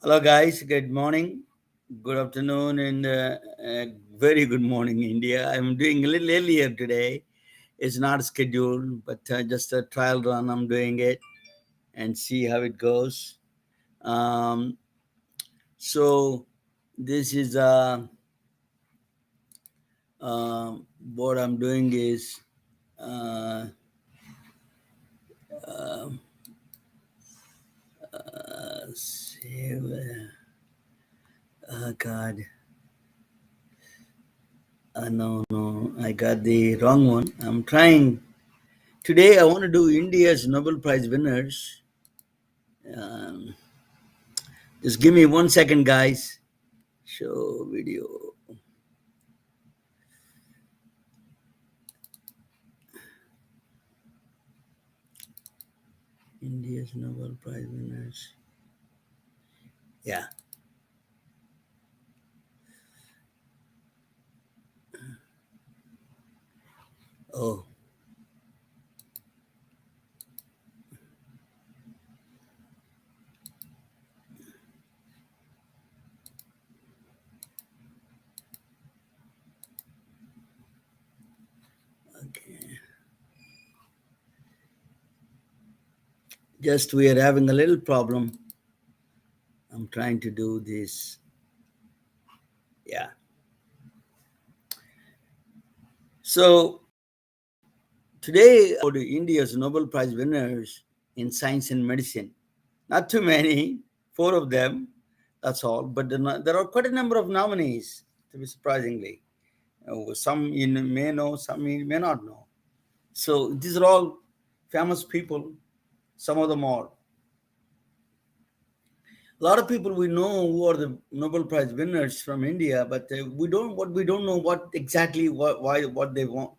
Hello, guys. Good morning, good afternoon, and very good morning, India. I'm doing a little earlier today. It's not scheduled, but just a trial run. I'm doing it and see how it goes. Um, so, this is what I'm doing is uh, uh, save. God, no, I got the wrong one. I'm trying. Today, I want to do India's Nobel Prize winners. Um, just give me 1 second, guys. Show video. India's Nobel Prize winners. Yeah. Oh, okay. Just we are having a little problem. I'm trying to do this. Yeah. So today, about India's Nobel Prize winners in science and medicine. Not too many, four of them. That's all. But there are quite a number of nominees, to be surprisingly. Some you may know, some you may not know. So these are all famous people. Some of them are. A lot of people we know who are the Nobel Prize winners from India, but we don't know what exactly what they want,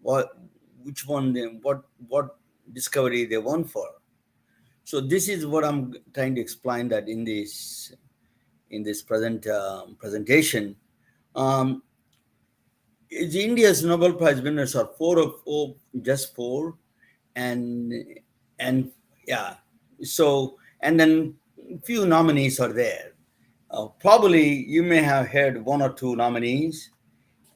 what which one they what discovery they won for. So this is what I'm trying to explain that in this presentation. Um, India's Nobel Prize winners are just four, and and yeah, so and then few nominees are there. Probably you may have heard one or two nominees,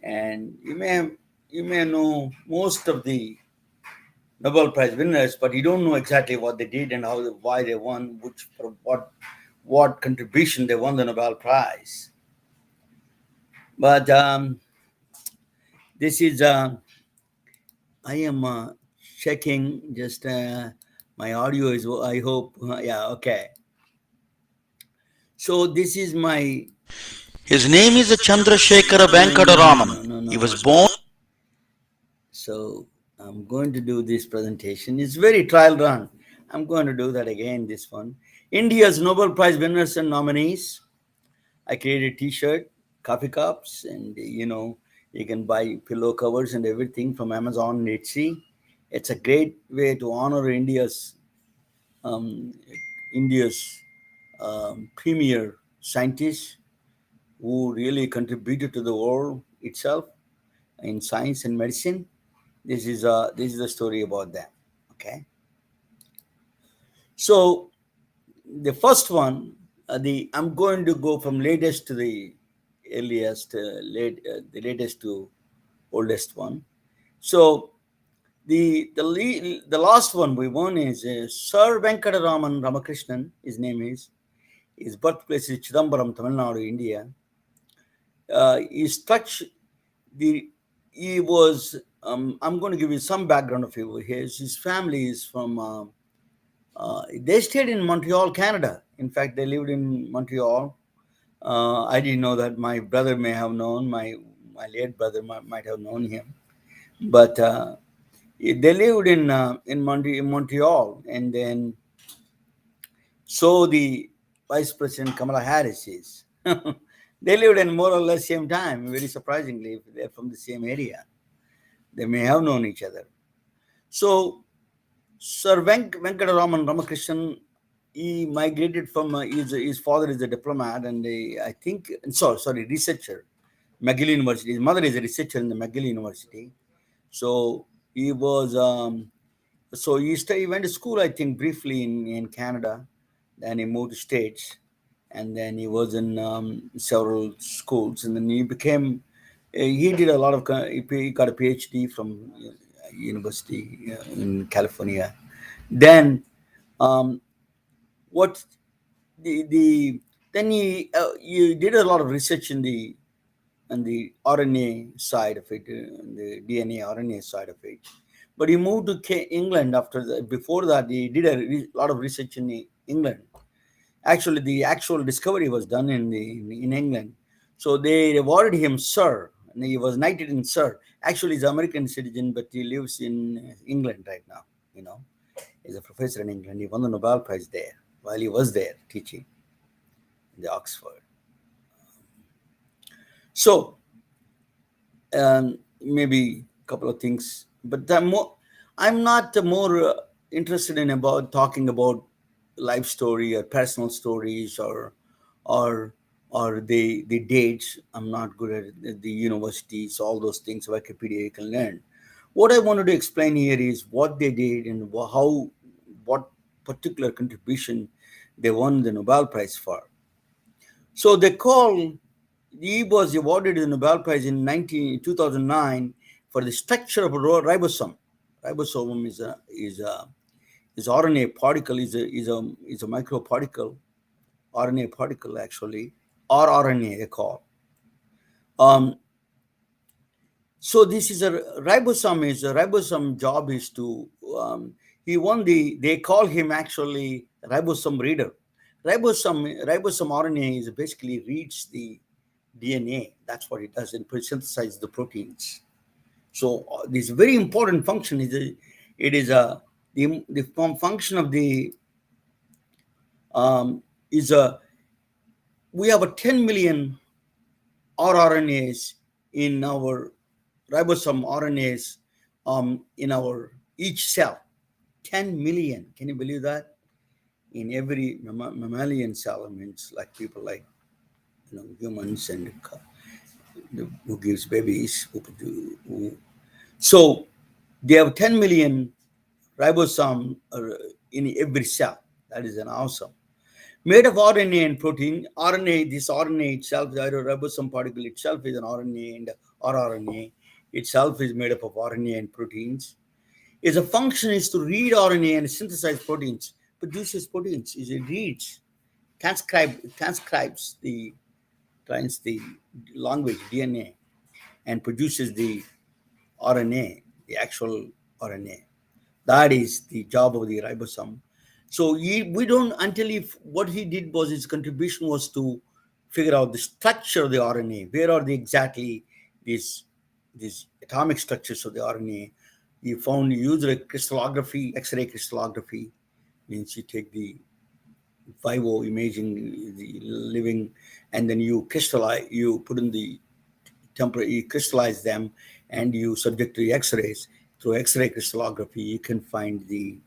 and you may know most of the Nobel Prize winners, but you don't know exactly what they did and why they won, what contribution they won the Nobel Prize. But this is I am checking just my audio is. I hope. Yeah. Okay. So this is my. His name is Chandrasekhara No, Venkataraman. no, no, He no. was born. So I'm going to do this presentation. It's very trial run. I'm going to do that again. This one. India's Nobel Prize winners and nominees. I created T-shirt, coffee cups, and you can buy pillow covers and everything from Amazon and Etsy. It's a great way to honor um, India's premier scientists who really contributed to the world itself in science and medicine. This is the story about them. Okay, so the first one, the I'm going to go from latest to the earliest, the latest to oldest one. So the last one we won is Sir Venkataraman Ramakrishnan. His name is. His birthplace is Chidambaram, Tamil Nadu, India. He's touch the he was. I'm going to give you some background of his family is from. They stayed in Montreal, Canada. In fact, they lived in Montreal. I didn't know that. My brother may have known. My late brother might have known him. But they lived in Montreal, and then so the Vice President Kamala Harris is. They lived in more or less same time. Very surprisingly, if they're from the same area, they may have known each other. So Sir Venkataraman Ramakrishnan, he migrated from his father is a diplomat, and I think sorry, researcher, McGill University. His mother is a researcher in the McGill University. So he was he went to school, I think, briefly in Canada. Then he moved to States. and then he was in several schools, and then he became. He did a lot of. He got a PhD from university in California. Then um, what the then he did a lot of research in the RNA side of it, the DNA RNA side of it. But he moved to England after that. Before that, he did a lot of research in England. Actually, the actual discovery was done in England. So they rewarded him Sir, and he was knighted in Sir. Actually, he's an American citizen, but he lives in England right now. You know, he's a professor in England. He won the Nobel Prize there while he was there teaching in the Oxford. So maybe a couple of things, but I'm not more interested in about talking about life story or personal stories or or the dates. I'm not good at the universities, all those things. Wikipedia you can learn. What I wanted to explain here is what they did and how what particular contribution they won the Nobel Prize for. So they call he was awarded the Nobel Prize in 2009 for the structure of a ribosome. Ribosome is RNA particle is a microparticle, RNA particle actually, or RNA they call. Um, so this is a ribosome job is to he won they call him actually ribosome reader. Ribosome RNA is basically reads the DNA. That's what it does and synthesize the proteins. So this very important function it is a the function of the is a we have a 10 million rRNAs in our ribosome RNAs in our each cell. 10 million. Can you believe that? In every mammalian cell, I mean, it's like people like humans and who gives babies. So they have 10 million ribosome in every cell. That is an awesome. Made of RNA and protein. RNA, this RNA itself, the ribosome particle itself is an RNA and rRNA itself is made up of RNA and proteins. Its a function is to read RNA and synthesize proteins, produces proteins. Is it reads, transcribes the language DNA and produces the RNA, the actual RNA. That is the job of the ribosome. So we don't until if what he did was his contribution was to figure out the structure of the RNA. Where are the exactly these atomic structures of the RNA? He found he used crystallography, X-ray crystallography, means you take the vivo imaging, the living, and then you crystallize, you put in the temporary, you crystallize them, and you subject to the X-rays. Through X-ray crystallography, you can find the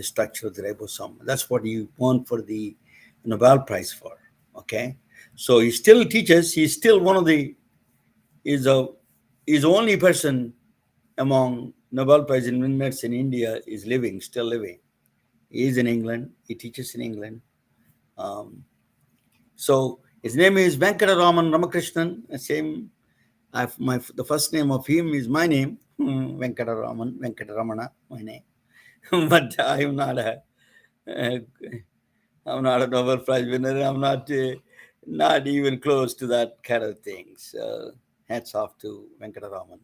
structure of the ribosome. That's what you won for the Nobel Prize for. Okay, so he still teaches. He's still one of the is a is the only person among Nobel Prize winners in India is living, still living. He is in England. He teaches in England. Um, so his name is Venkataraman Ramakrishnan. Same. The first name of him is my name, Venkataramana, my name. But uh, I'm not a Nobel Prize winner. I'm not even close to that kind of thing. So hats off to Venkataraman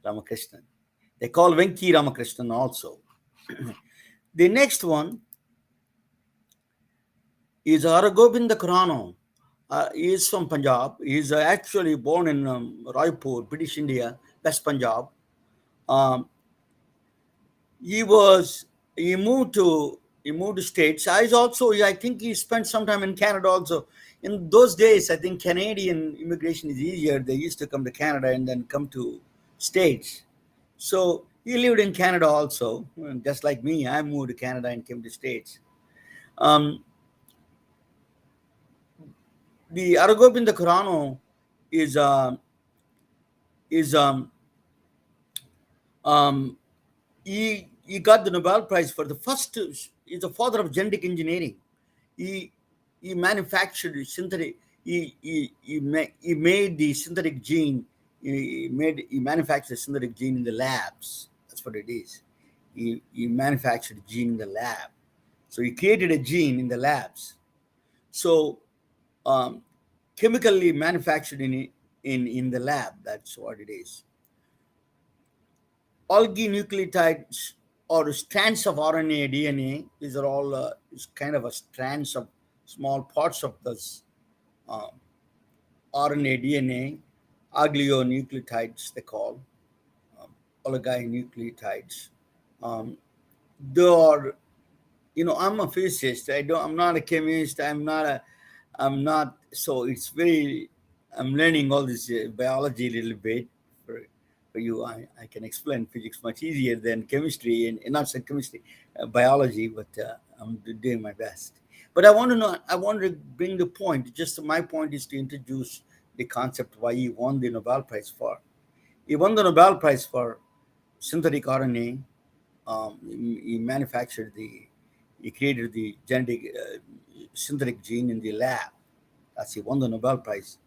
Ramakrishnan. They call Venki Ramakrishnan also. The next one is Aragobind Khurana. He is from Punjab. He is actually born in Raipur, British India, West Punjab. Um, he was he moved to states. I think he spent some time in Canada also. In those days, I think Canadian immigration is easier. They used to come to Canada and then come to states. So he lived in Canada also, just like me. I moved to Canada and came to states. Um, the Aragobind Khurana is is um, he got the Nobel Prize for the first. He's the father of genetic engineering. He he manufactured synthetic. He made the synthetic gene. He manufactured synthetic gene in the labs. That's what it is. He manufactured a gene in the lab. So he created a gene in the labs. So um, chemically manufactured in the lab. That's what it is. Oligonucleotides or strands of RNA, DNA. These are all is kind of a strands of small parts of this uh, RNA, DNA, oligonucleotides they call um, oligonucleotides. Um, they are, I'm a physicist. I'm not a chemist. I'm not. So it's very. I'm learning all this biology a little bit for you. I can explain physics much easier than chemistry and not say chemistry, biology. But I'm doing my best. But I want to know. I want to bring the point. Just my point is to introduce the concept why he won the Nobel Prize for. He won the Nobel Prize for synthetic RNA. He manufactured he created the genetic synthetic gene in the lab. That's he won the Nobel Prize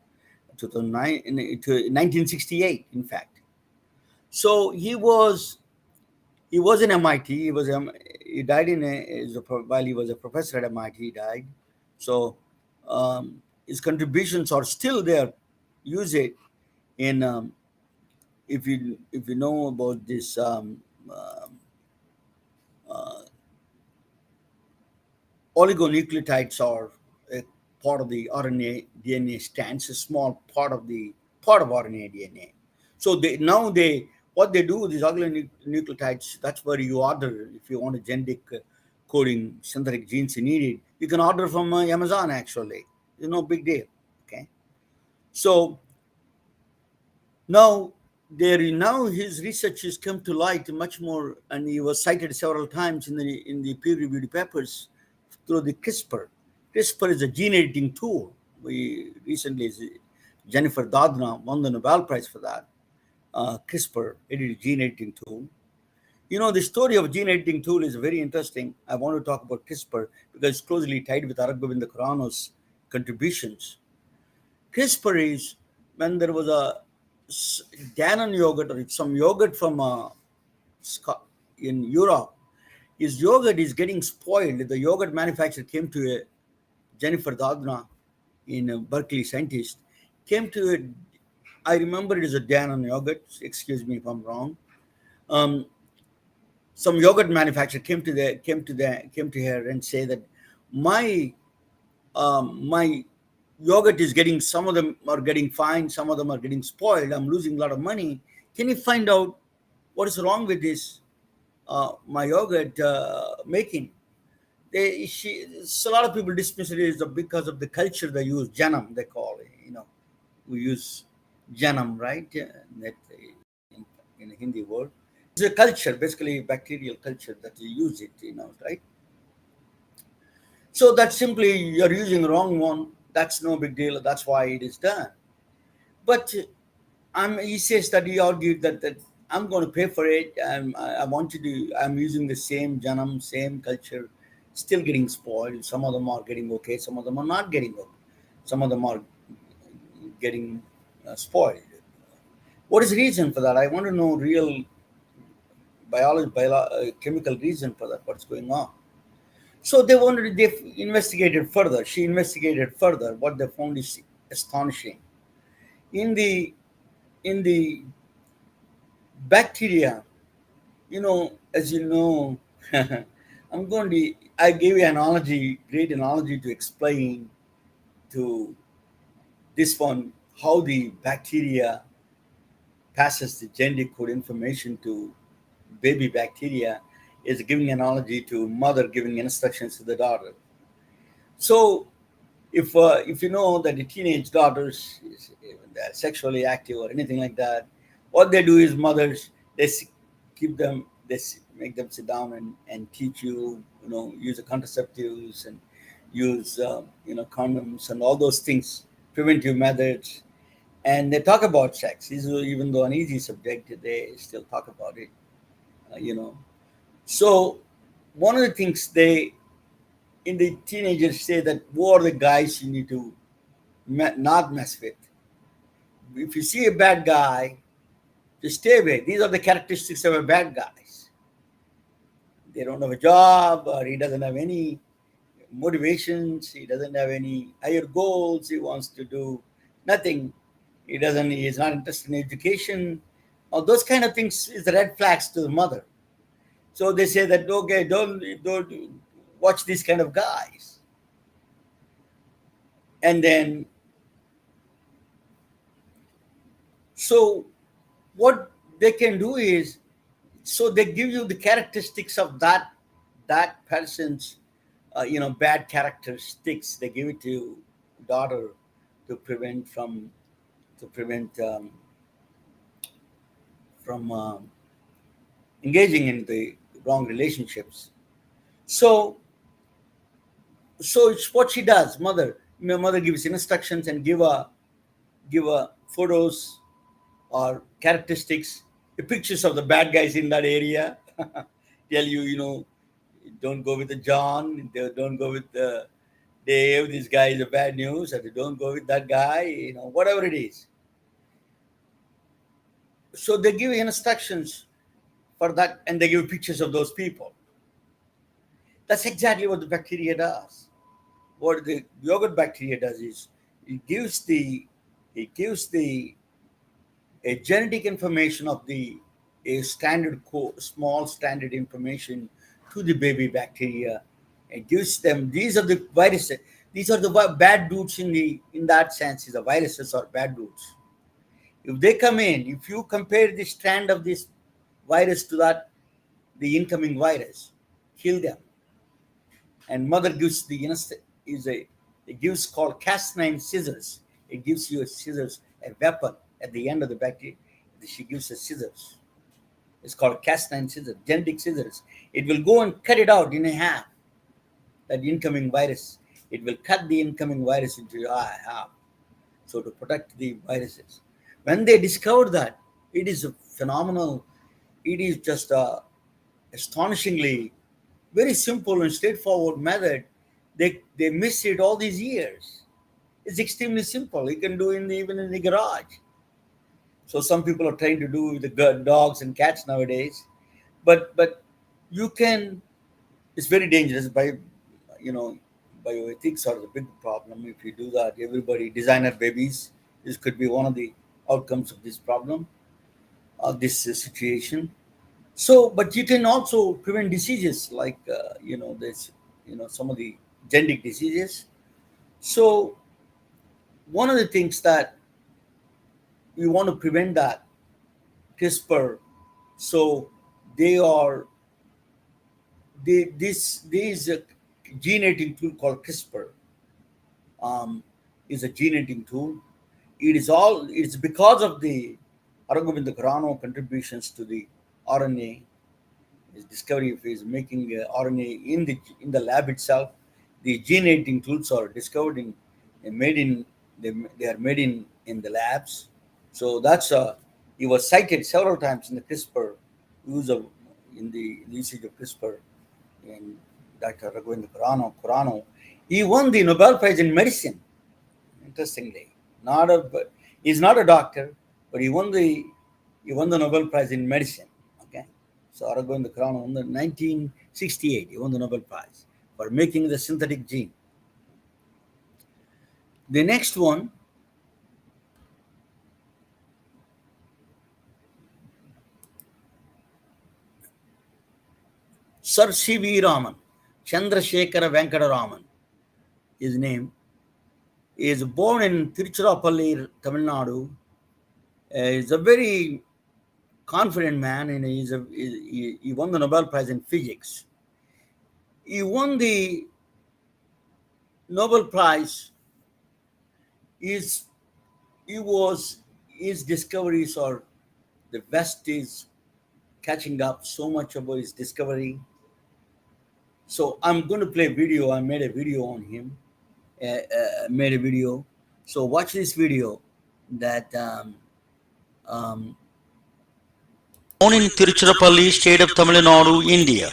2009 to 1968. In fact, so he was in MIT. He died while he was a professor at MIT. He died. So his contributions are still there. Use it in if you know about this uh, oligonucleotides are a part of the RNA DNA strands, a small part of RNA DNA. So now what they do with these oligonucleotides, that's where you order if you want a genetic coding synthetic genes you need it. You can order from Amazon actually. It's no big deal. Okay, so now now his research has come to light much more, and he was cited several times in the peer-reviewed papers through the CRISPR. CRISPR is a gene editing tool. We recently Jennifer Doudna won the Nobel Prize for that. CRISPR, edited gene editing tool. The story of gene editing tool is very interesting. I want to talk about CRISPR because it's closely tied with Araggovinda Khurana's contributions. CRISPR is when there was a Danone yogurt or some yogurt from in Europe. His yogurt is getting spoiled. The yogurt manufacturer came to Jennifer Doudna, in Berkeley scientist, came to it. I remember it is a Danone yogurt. Excuse me if I'm wrong. Um, some yogurt manufacturer came to her and say that my my yogurt is getting, some of them are getting fine, some of them are getting spoiled. I'm losing a lot of money. Can you find out what is wrong with this my yogurt making? So a lot of people dismiss it as because of the culture they use, janam they call it. We use janam, right? That in Hindi word. It's a culture, basically bacterial culture that you use it, right? So that's simply you're using the wrong one. That's no big deal. That's why it is done. But he says that he argued that I'm going to pay for it. I want you to. I'm using the same janam, same culture, still getting spoiled. Some of them are getting okay. Some of them are not getting okay. Some of them are getting spoiled. What is the reason for that? I want to know real chemical reason for that. What's going on? So they investigated further. She investigated further. What they found is astonishing. In the in the bacteria, as you know, I gave you analogy, great analogy to explain to this one how the bacteria passes the genetic code information to baby bacteria is giving analogy to mother giving instructions to the daughter. So if you know that the teenage daughters when they're sexually active or anything like that, what they do is mothers keep them make them sit down and teach you, use the contraceptives and use condoms and all those things, preventive methods, and they talk about sex. Even though an easy subject, they still talk about it. uh, you know so one of the things they in the teenagers say that who are the guys you need to not mess with. If you see a bad guy, just stay away. These are the characteristics of a bad guys. They don't have a job, or he doesn't have any motivations. He doesn't have any higher goals. He wants to do nothing. He doesn't. He is not interested in education. All those kind of things is the red flags to the mother. So they say that okay, don't watch these kind of guys. And then so what they can do is, so they give you the characteristics of that person's bad characteristics. They give it to daughter to prevent from engaging in the wrong relationships. So it's what she does. My mother gives instructions and give a photos or characteristics, pictures of the bad guys in that area. Tell you, don't go with the John, don't go with the Dave. This guy is a bad news, or don't go with that guy. Whatever it is. So they give instructions for that, and they give pictures of those people. That's exactly what the bacteria does. What the yogurt bacteria does is it gives the a genetic information of the a small standard information to the baby bacteria. It gives them, these are the viruses. These are the bad dudes in that sense. Is the viruses or bad dudes. If they come in, if you compare the strand of this virus to that the incoming virus, kill them. And mother gives is a it gives called Cas9 scissors. It gives you a scissors, a weapon at the end of the bacteria. She gives a scissors. It's called Cas9 scissors, genetic scissors. It will go and cut it out in half. That incoming virus, it will cut the incoming virus into half. So to protect the viruses. When they discovered that, it is a phenomenal. It is just a astonishingly very simple and straightforward method. They missed it all these years. It's extremely simple. You can do even in the garage. So some people are trying to do with the dogs and cats nowadays, but you can. It's very dangerous. You know bioethics are the big problem. If you do that, everybody designer babies. This could be one of the outcomes of this problem, of this situation. So, but you can also prevent diseases like this, some of the genetic diseases. So, one of the things that we want to prevent that CRISPR. So, they are these gene editing tool called CRISPR is a gene editing tool. It's because of the Aragovinda Karano contributions to the RNA. His discovery of his making RNA in the lab itself. The gene editing tools are discovered made in they are made in the labs. So that's he was cited several times in the CRISPR use of in the usage of CRISPR in Dr. Raghavendra Kurano. He won the Nobel Prize in medicine. Interestingly, not a he's not a doctor, but he won the Nobel Prize in medicine. Okay, so Raghavendra Kurano won the 1968. He won the Nobel Prize for making the synthetic gene. The next one, Sir C.V. Raman, Chandrasekhara Venkata Raman, his name. He is born in Tiruchirappalli, Tamil Nadu. He's a very confident man, and he won the Nobel Prize in physics. He won the Nobel Prize. His he was his discoveries are the West is catching up so much about his discovery. So I'm going to play video. I made a video on him. Made a video. So watch this video. That Born in Tiruchirappalli, state of Tamil Nadu, India.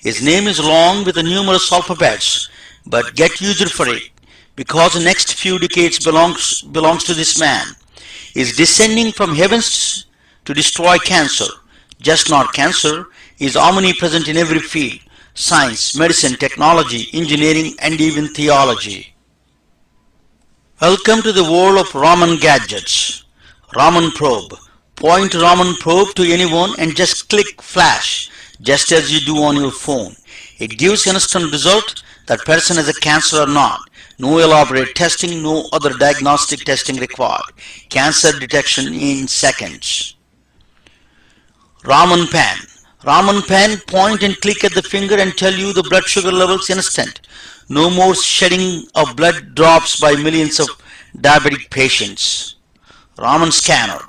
His name is long with numerous alphabets. but get used for it, because the next few decades belongs to this man. Is descending from heavens to destroy cancer. Just not cancer, is omnipresent in every field: science, medicine, technology, engineering, and even theology. Welcome to the world of Raman gadgets. Raman probe. Point Raman probe to anyone and just click flash, just as you do on your phone. It gives instant result that person has a cancer or not. No elaborate testing, no other diagnostic testing required. Cancer detection in seconds. Raman pan. Raman pan, point and click at the finger and tell you the blood sugar levels instant. No more shedding of blood drops by millions of diabetic patients. Raman scanner.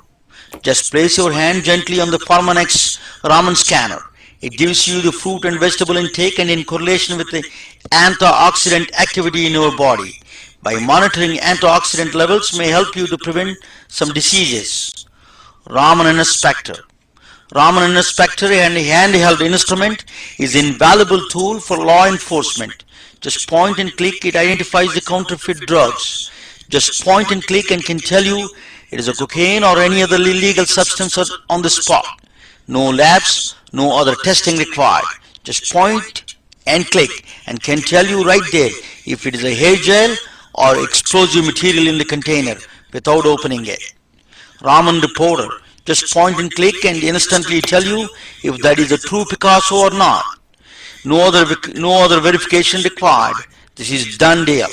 Just place your hand gently on the Permanex Raman scanner. It gives you the fruit and vegetable intake and in correlation with the antioxidant activity in your body. By monitoring antioxidant levels may help you to prevent some diseases. Raman inspector. Raman inspector, and a handheld instrument, is an invaluable tool for law enforcement. Just point and click, it identifies the counterfeit drugs. Just point and click and can tell you it is a cocaine or any other illegal substance on the spot. No labs, no other testing required. Just point and click and can tell you right there if it is a hair gel or explosive material in the container without opening it. Raman reporter. Just point and click and instantly tell you if that is a true Picasso or not. No other verification required. This is done deal.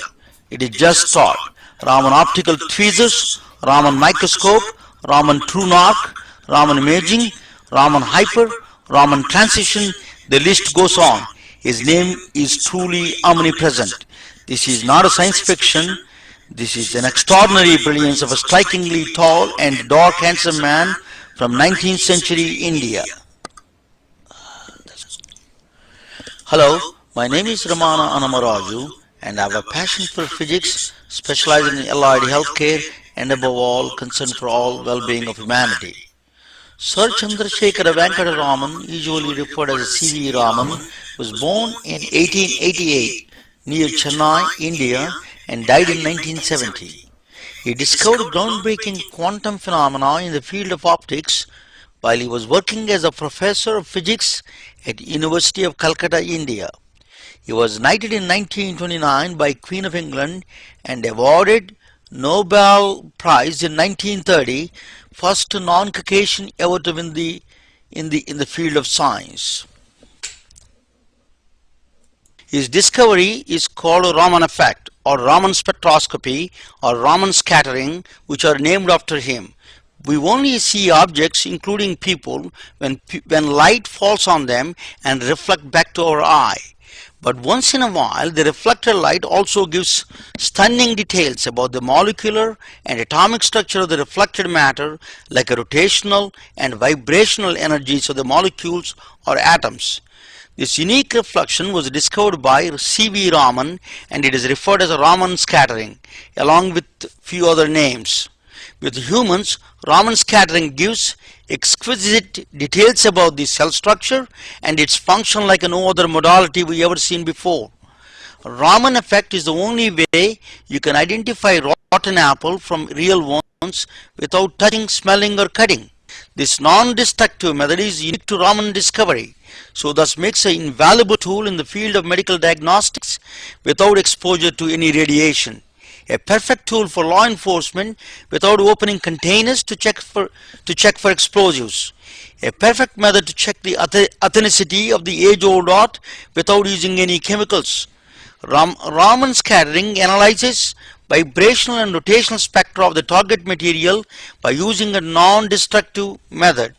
It is just start. Raman optical tweezers, Raman microscope, Raman true north, Raman imaging, Raman hyper, Raman transition, the list goes on. His name is truly omnipresent. This is not a science fiction. This is an extraordinary brilliance of a strikingly tall and dark handsome man from 19th century India. Hello, my name is Ramana Anamaraju and I have a passion for physics, specializing in allied healthcare and above all concern for all well-being of humanity. Sir Chandrasekhara Venkata Raman, usually referred as C.V. Raman, was born in 1888 near Chennai, India and died in 1970. He discovered groundbreaking quantum phenomena in the field of optics while he was working as a professor of physics at University of Calcutta, India. He was knighted in 1929 by Queen of England and awarded Nobel Prize in 1930, first non-Caucasian ever to win in the field of science. His discovery is called Raman effect or Raman spectroscopy or Raman scattering, which are named after him. We only see objects, including people, when light falls on them and reflect back to our eye. But once in a while, the reflected light also gives stunning details about the molecular and atomic structure of the reflected matter, like a rotational and vibrational energies of the molecules or atoms. This unique reflection was discovered by C.V. Raman and it is referred as a Raman scattering, along with few other names. With humans, Raman scattering gives exquisite details about the cell structure and its function like no other modality we ever seen before. Raman effect is the only way you can identify rotten apple from real ones without touching, smelling or cutting. This non-destructive method is unique to Raman discovery, so thus makes an invaluable tool in the field of medical diagnostics without exposure to any radiation. A perfect tool for law enforcement without opening containers to check for explosives. A perfect method to check the authenticity of the age-old art without using any chemicals. Raman scattering analyzes vibrational and rotational spectra of the target material by using a non-destructive method.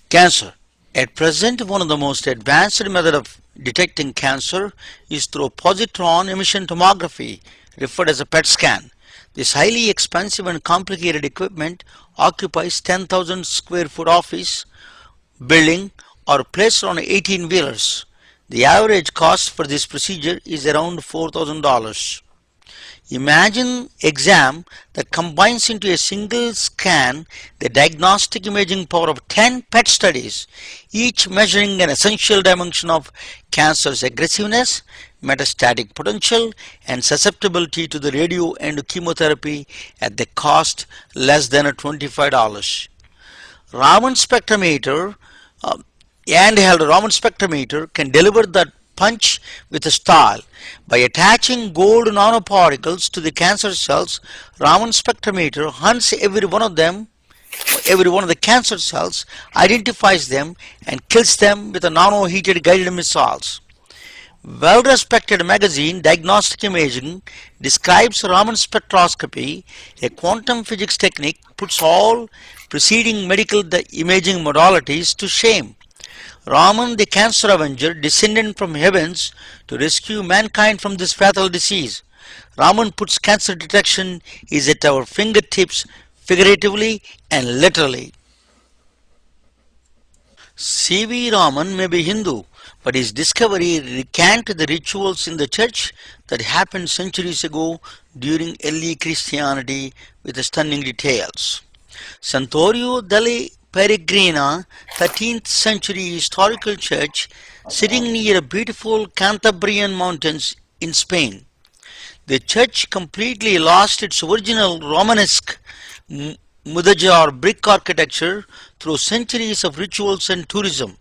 Cancer. At present, one of the most advanced methods of detecting cancer is through positron emission tomography, referred as a PET scan. This highly expensive and complicated equipment occupies 10,000 square foot office building or placed on 18 wheelers. The average cost for this procedure is around $4,000. Imagine exam that combines into a single scan the diagnostic imaging power of 10 PET studies, each measuring an essential dimension of cancer's aggressiveness, metastatic potential, and susceptibility to the radio and chemotherapy at the cost less than $25. Raman spectrometer, uh, handheld Raman spectrometer can deliver that punch with a style. By attaching gold nanoparticles to the cancer cells, Raman spectrometer hunts every one of the cancer cells, identifies them, and kills them with a nano-heated guided missiles. Well-respected magazine Diagnostic Imaging describes Raman spectroscopy, a quantum physics technique puts all preceding medical imaging modalities to shame. Raman, the cancer avenger, descended from heavens to rescue mankind from this fatal disease. Raman puts cancer detection is at our fingertips figuratively and literally. C.V. Raman may be Hindu, but his discovery recanted the rituals in the church that happened centuries ago during early Christianity with stunning details. Santorio delle Peregrina, 13th century historical church sitting near beautiful Cantabrian mountains in Spain. The church completely lost its original Romanesque mudéjar brick architecture through centuries of rituals and tourism.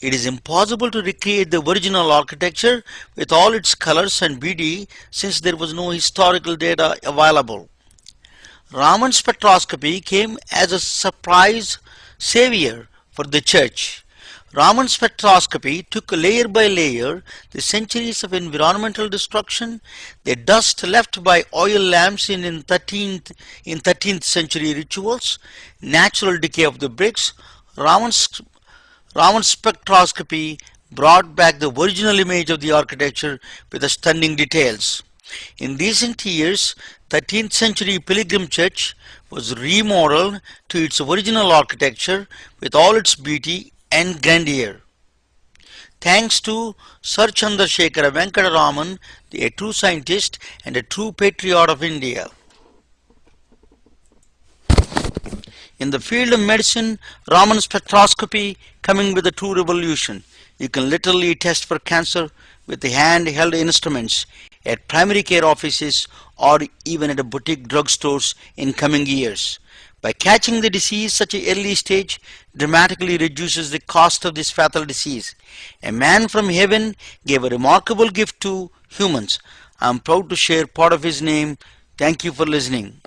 It is impossible to recreate the original architecture with all its colors and beauty since there was no historical data available. Raman spectroscopy came as a surprise savior for the church. Raman spectroscopy took layer by layer the centuries of environmental destruction, the dust left by oil lamps in 13th century rituals, natural decay of the bricks. Raman's Raman spectroscopy brought back the original image of the architecture with the stunning details. In recent years, 13th century Pilgrim Church was remodeled to its original architecture with all its beauty and grandeur. Thanks to Sir Chandrasekhara Venkataraman, a true scientist and a true patriot of India. In the field of medicine, Raman spectroscopy coming with a true revolution. You can literally test for cancer with the handheld instruments at primary care offices or even at a boutique drugstores in coming years. By catching the disease such an early stage dramatically reduces the cost of this fatal disease. A man from heaven gave a remarkable gift to humans. I am proud to share part of his name. Thank you for listening.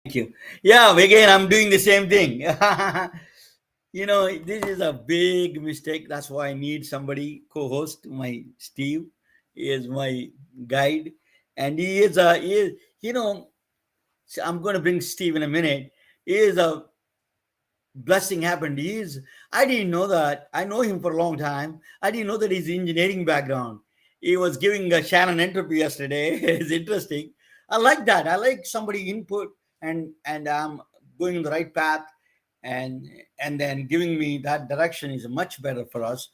Thank you. Yeah, again, I'm doing the same thing. This is a big mistake. That's why I need somebody co-host. My Steve he is my guide, and he is a he is, so I'm going to bring Steve in a minute. He is a blessing happened. I didn't know that. I know him for a long time. I didn't know that he's engineering background. He was giving a Shannon interview yesterday. It's interesting. I like that. I like somebody input and I'm going the right path, and and then giving me that direction is much better for us.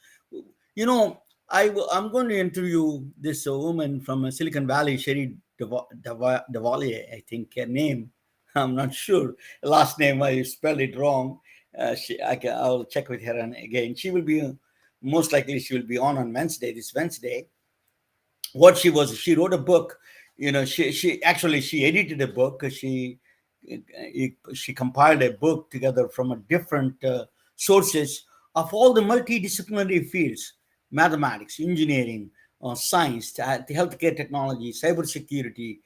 You know, I'm going to interview this woman from Silicon Valley, Sherry Devalier, I think her name. I'm not sure. Last name, I spelled it wrong. I'll check with her and again. She will be most likely she will be on Wednesday. This Wednesday, what she wrote a book. She edited a book. She compiled a book together from a different sources of all the multidisciplinary fields: mathematics, engineering, science, healthcare technology, cybersecurity,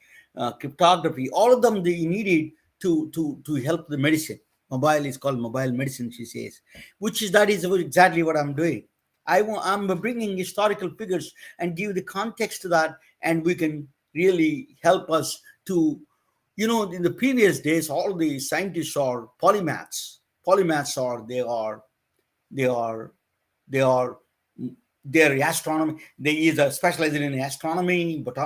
cryptography. All of them they needed to help the medicine. Mobile is called mobile medicine, she says, which is that is exactly what I'm doing. I'm bringing historical figures and give the context to that, and we can really help us to, in the previous days, all the scientists are polymaths. Polymaths are they are they are they're astronomy. They either specialize in astronomy, but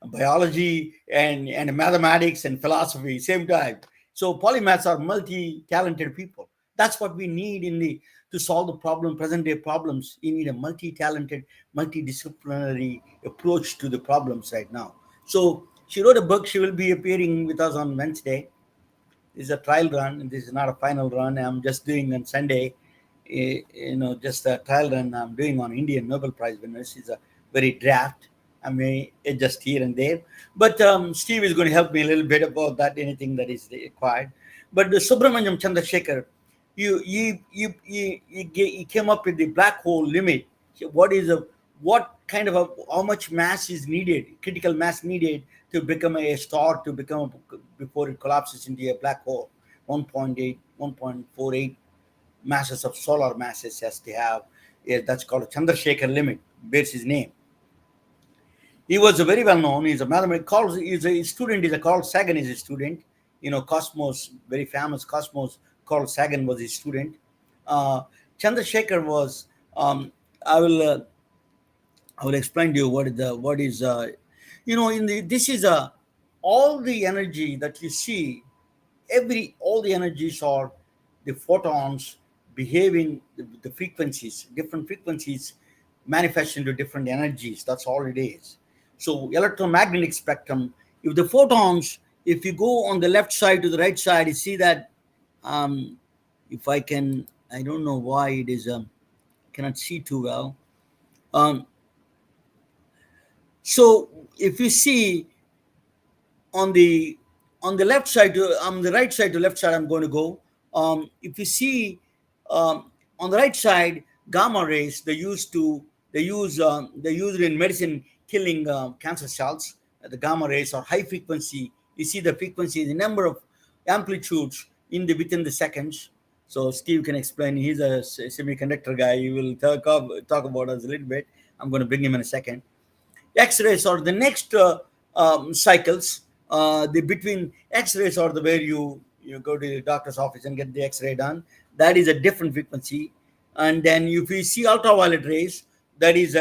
biology and mathematics and philosophy same time. So polymaths are multi-talented people. That's what we need to solve the present day problems. You need a multi-talented, multidisciplinary approach to the problems right now. So she wrote a book. She will be appearing with us on Wednesday. This is a trial run. This is not a final run. I'm just doing on Sunday. Just a trial run I'm doing on Indian Nobel Prize winners. It's a very draft. I mean, it's just here and there. But Steve is going to help me a little bit about that. Anything that is required. But the Subramanyam Chandrasekhar, you came up with the black hole limit. What kind of how much mass is needed, critical mass needed to become a star, before it collapses into a black hole? 1.8, 1.48 masses of solar masses has to have. Yeah, that's called a Chandrasekhar limit, bears his name. He was very well known. He's a mathematician. He's a student. He's a Carl Sagan is a student. Cosmos, very famous Cosmos. Carl Sagan was his student. Uh, Chandrasekhar was. I will. I will explain to you what is. In the this is a all the energy that you see, all the energies are the photons behaving, the frequencies, different frequencies manifest into different energies. That's all it is. So electromagnetic spectrum, if the photons, if you go on the left side to the right side, you see that, um, if I can, I don't know why it is, cannot see too well. um, so if you see on the left side to on the right side to left side, I'm going to go. If you see, on the right side, gamma rays, they use it in medicine, killing cancer cells. The gamma rays are high frequency. You see the frequency, the number of amplitudes within the seconds. So Steve can explain. He's a semiconductor guy. He will talk about us a little bit. I'm going to bring him in a second. X-rays are the next cycles. The between X-rays are the where you go to the doctor's office and get the X-ray done. That is a different frequency. And then if you see ultraviolet rays, that is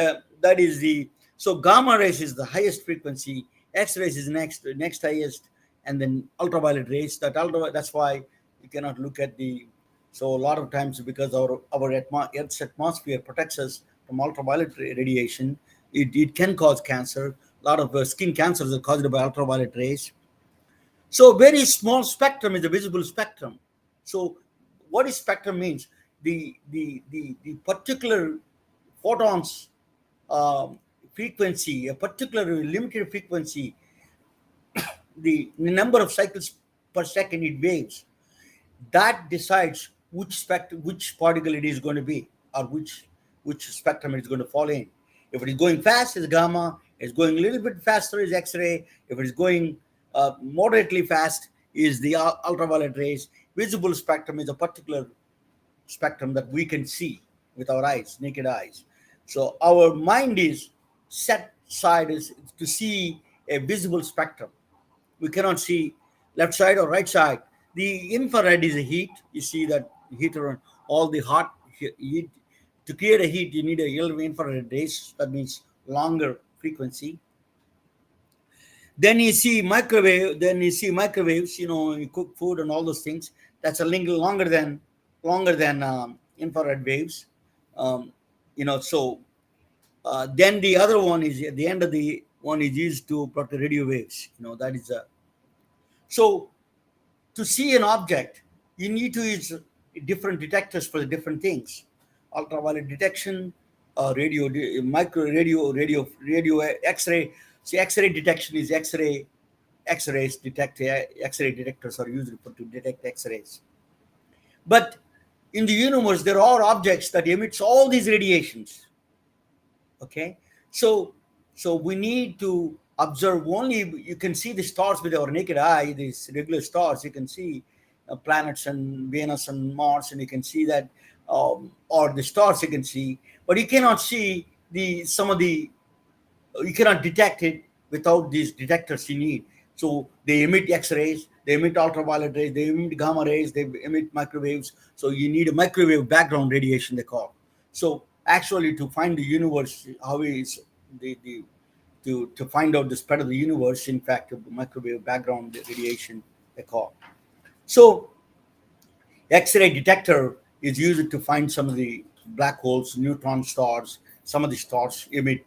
the so gamma rays is the highest frequency. X-rays is next highest, and then ultraviolet rays. That's why you cannot look at the. So a lot of times, because Earth's atmosphere protects us from ultraviolet radiation, it can cause cancer. A lot of skin cancers are caused by ultraviolet rays. So very small spectrum is the visible spectrum. So what is spectrum means? The particular photons, frequency, a particular limited frequency, the number of cycles per second it waves, that decides which particle it is going to be, or which spectrum it is going to fall in. If it is going fast, it's gamma. It's going a little bit faster, is X-ray. If it is going moderately fast, is the ultraviolet rays. Visible spectrum is a particular spectrum that we can see with our eyes, naked eyes. So our mind is set side is to see a visible spectrum. We cannot see left side or right side. The infrared is a heat. You see that heat around all the hot heat. To create a heat, you need a infrared rays. That means longer frequency. Then you see microwave. Then you see microwaves. You cook food and all those things. That's a little longer than infrared waves. Um, so then the other one is at the end of the one is used to plot the radio waves. That is a so to see an object, you need to use different detectors for the different things. Ultraviolet detection, micro radio, X-ray. See, X-ray detection is X-rays detect X-ray detectors are used to detect X-rays. But in the universe, there are objects that emits all these radiations. Okay, so we need to observe only. You can see the stars with our naked eye, these regular stars. You can see planets and Venus and Mars, and you can see that, or the stars you can see, but you cannot see the some of the you cannot detect it without these detectors you need. So they emit X-rays, they emit ultraviolet rays, they emit gamma rays, they emit microwaves. So you need a microwave background radiation, they call. So actually, to find the universe, how is the to find out the spread of the universe, in fact, microwave background radiation, they call. So X-ray detector is used to find some of the black holes, neutron stars. Some of the stars emit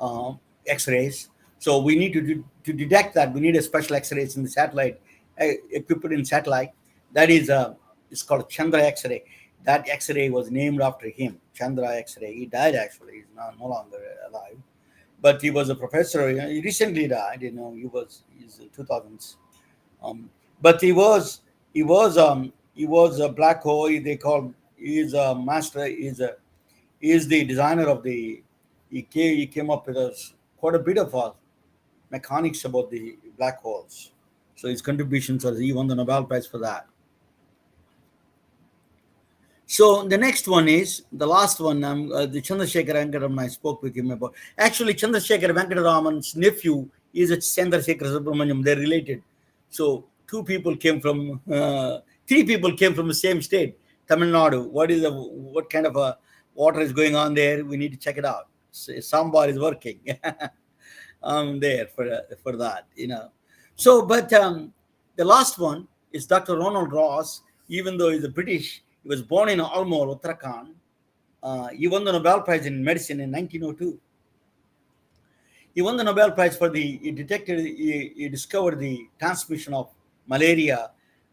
uh, X-rays. So we need to detect that. We need a special X-rays in the satellite, equipped in satellite. That is it's called Chandra X-ray. That X-ray was named after him, Chandra X-ray. He died actually. He's no longer alive, but he was a professor. He recently died. He's 2000s. But he was a black hole. They call He's a master. He is the designer of the. He came up with quite a bit of mechanics about the black holes. So his contributions are he won the Nobel Prize for that. So the next one is the last one. The Chandrasekhar Venkataraman. I spoke with him about. Actually, Chandrasekhar Venkataraman's nephew is a Chandrasekhar Subramaniam. They're related. So three people came from the same state, Tamil Nadu. What kind of a water is going on there? We need to check it out. Sambar is working. There for that. So, but the last one is Dr. Ronald Ross. Even though he's a British, he was born in Almore, Uttarakhand. He won the Nobel Prize in medicine in 1902. He won the Nobel Prize for he discovered the transmission of malaria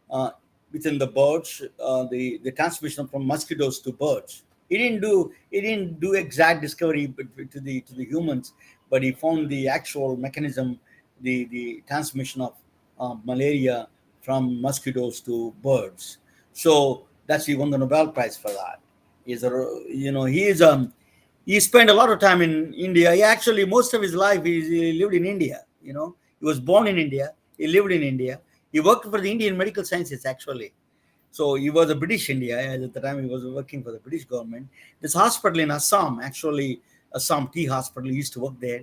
uh, within the birds, the transmission from mosquitoes to birds. He didn't do exact discovery to the humans, but he found the actual mechanism, the transmission of malaria from mosquitoes to birds. So that's he won the Nobel Prize for that. He's a he spent a lot of time in India. He actually most of his life he lived in India. He was born in India. He lived in India. He worked for the Indian Medical Sciences actually. So he was a British India at the time. He was working for the British government. This hospital in Assam, actually Assam Tea Hospital, he used to work there.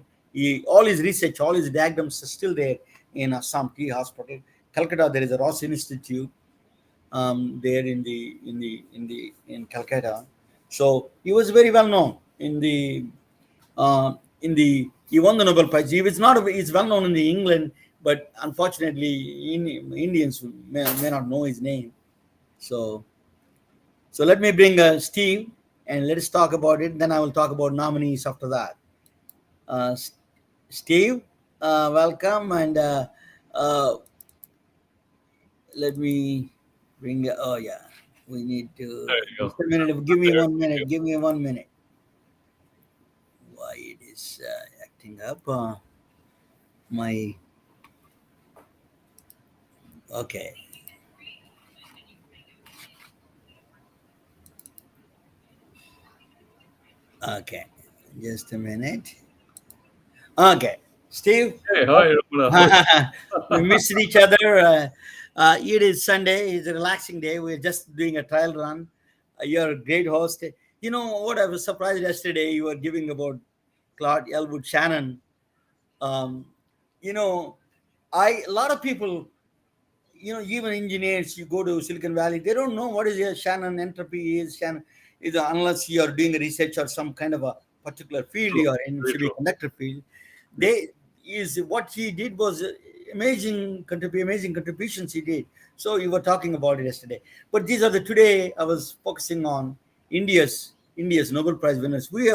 All his research, all his diagrams are still there in Assam Tea Hospital. Calcutta, there is a Ross Institute there in Calcutta. So he was very well known he won the Nobel Prize. He's well known in the England, but unfortunately Indians may not know his name. So let me bring Steve and let us talk about it. Then I will talk about nominees after that. Uh, S- Steve, welcome, and uh, let me bring. Oh yeah, we need to There you just go. a minute. Give I'm me here. one Thank minute. you. Give me 1 minute. Why it is acting up? My okay, okay. Just a minute. Okay, Steve. Hey, hi, Ramana. How are We missed each other. It is Sunday. It's a relaxing day. We're just doing a trial run. You're a great host. You know what? I was surprised yesterday. You were giving about Claude Elwood Shannon. Um, you know, a lot of people, even engineers, you go to Silicon Valley, they don't know what is a Shannon entropy is. Shannon is unless you are doing a research or some kind of a particular field True. you are in, Very true. semiconductor field. Yeah. They is what he did was amazing contributions he did. So you were talking about it yesterday. But these are the today I was focusing on India's Nobel Prize winners. We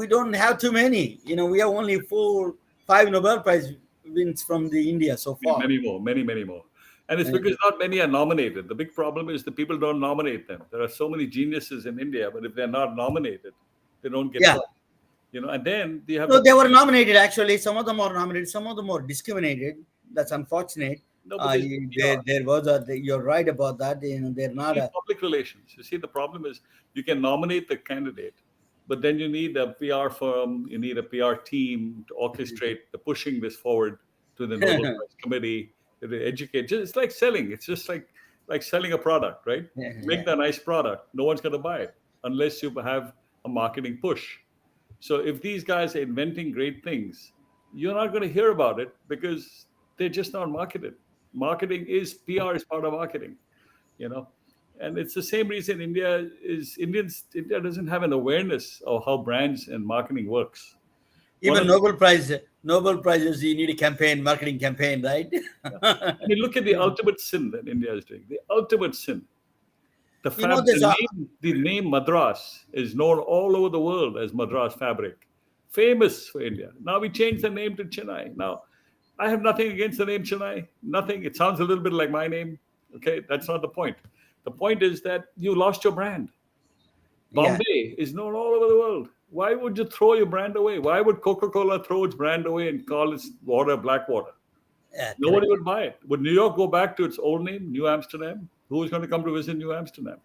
don't have too many. We have only 5 Nobel Prize wins from the India so far. Many more, many more. And it's And because not many are nominated. The big problem is the people don't nominate them. There are so many geniuses in India, but if they're not nominated, they don't get yeah, work. And then you have no, the they were nominated actually. Some of them are nominated, some of them are discriminated. That's unfortunate. no, but there's There was you're right about that. They're you not need a public relations. You see, the problem is you can nominate the candidate, but then you need a PR firm, you need a PR team to orchestrate the pushing this forward to the Nobel Prize Committee to educate. It's like selling. It's just like selling a product, right? You yeah, make the nice product, no one's going to buy it unless you have a marketing push. So if these guys are inventing great things, you're not going to hear about it because they're just not marketed. Marketing is PR is part of marketing, you know and it's the same reason India doesn't have an awareness of how brands and marketing works. One even of Nobel prizes, you need a campaign, marketing campaign, right? I mean, look at the ultimate sin that India is doing. The ultimate sin. There's a The name Madras is known all over the world as Madras fabric, famous for India. Now we changed the name to Chennai. Now I have nothing against the name Chennai, nothing. It sounds a little bit like my name. Okay, that's not the point. The point is that you lost your brand. yeah, Bombay is known all over the world. Why would you throw your brand away? Why would Coca-Cola throw its brand away and call its water black water? yeah, Nobody correct. would buy it. Would New York go back to its old name, New Amsterdam? Who is going to come to visit New Amsterdam?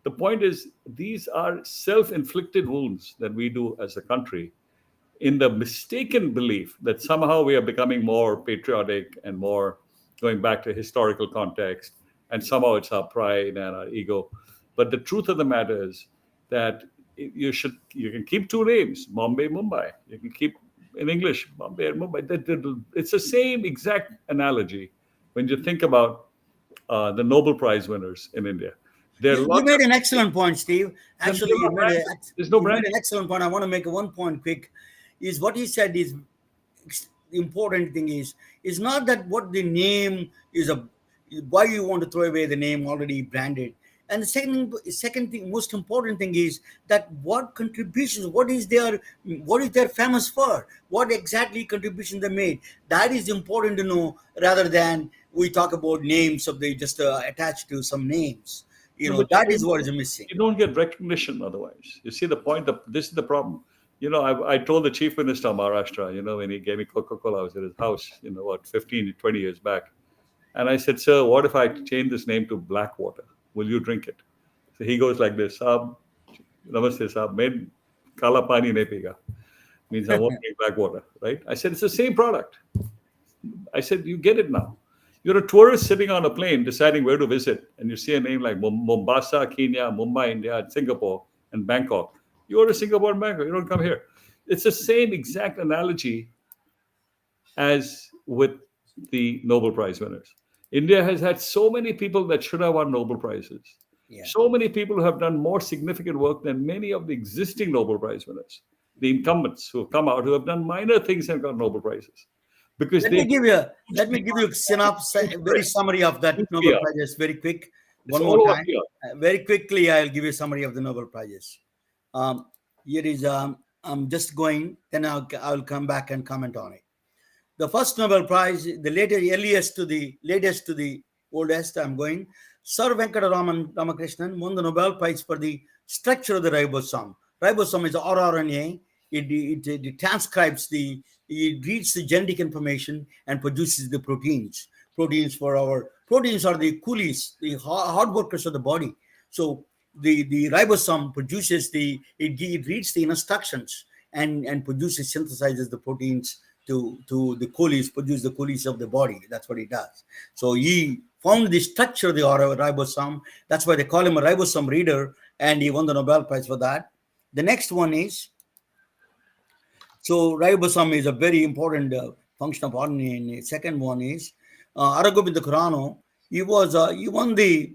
The point is, these are self inflicted wounds that we do as a country in the mistaken belief that somehow we are becoming more patriotic and more going back to historical context, and somehow it's our pride and our ego. But the truth of the matter is that you can keep two names, Bombay, Mumbai. You can keep in English Bombay and Mumbai. It's the same exact analogy when you think about the Nobel Prize winners in India. There are You lots made of an excellent point, Steve. them. Actually, They're not branded. There's no you made brand. an excellent point. I want to make one point quick. Is what he said is the important thing is not that what the name is a why you want to throw away the name already branded. And the second thing, most important thing is that what contributions, what is their famous for, what exactly contribution they made. That is important to know rather than we talk about names of they just attached to some names. No, but That is what is missing. you don't get recognition otherwise. You see the point. This is the problem. I told the chief minister of Maharashtra, when he gave me Coca-Cola, I was at his house, what, 15, 20 years back. And I said, sir, what if I change this name to Blackwater? Will you drink it? So he goes like this, Saab, Namaste, Saab, main kala pani nahi pega. Means I won't drink Blackwater, right? I said, it's the same product. I said, you get it now. You're a tourist sitting on a plane deciding where to visit, and you see a name like Mombasa, Kenya, Mumbai, India, Singapore, and Bangkok. You go to Singapore and Bangkok, you don't come here. It's the same exact analogy as with the Nobel Prize winners. India has had so many people that should have won Nobel Prizes. Yeah. So many people who have done more significant work than many of the existing Nobel Prize winners, the incumbents who have come out, who have done minor things and got Nobel Prizes. Because Let me they give you huge a synopsis, very summary of that huge Nobel PR. Prizes. Very quick, It's one all more over time. PR. Very quickly, I'll give you a summary of the Nobel Prizes. Here is I'm just going. Then I'll come back and comment on it. The first Nobel Prize, the latest to the oldest, I'm going. Sir Ramakrishnan won the Nobel Prize for the structure of the ribosome. Ribosome is rRNA. It transcribes it reads the genetic information and produces the proteins. Proteins are the coolies, the hard workers of the body. So the ribosome produces it reads the instructions and produces synthesizes the proteins to the coolies, produce the coolies of the body. That's what he does. So he found the structure of the ribosome. That's why they call him a ribosome reader, and he won the Nobel Prize for that. The next one is, so ribosome is a very important function of RNA. And the second one is Aragobind Khurano. He won the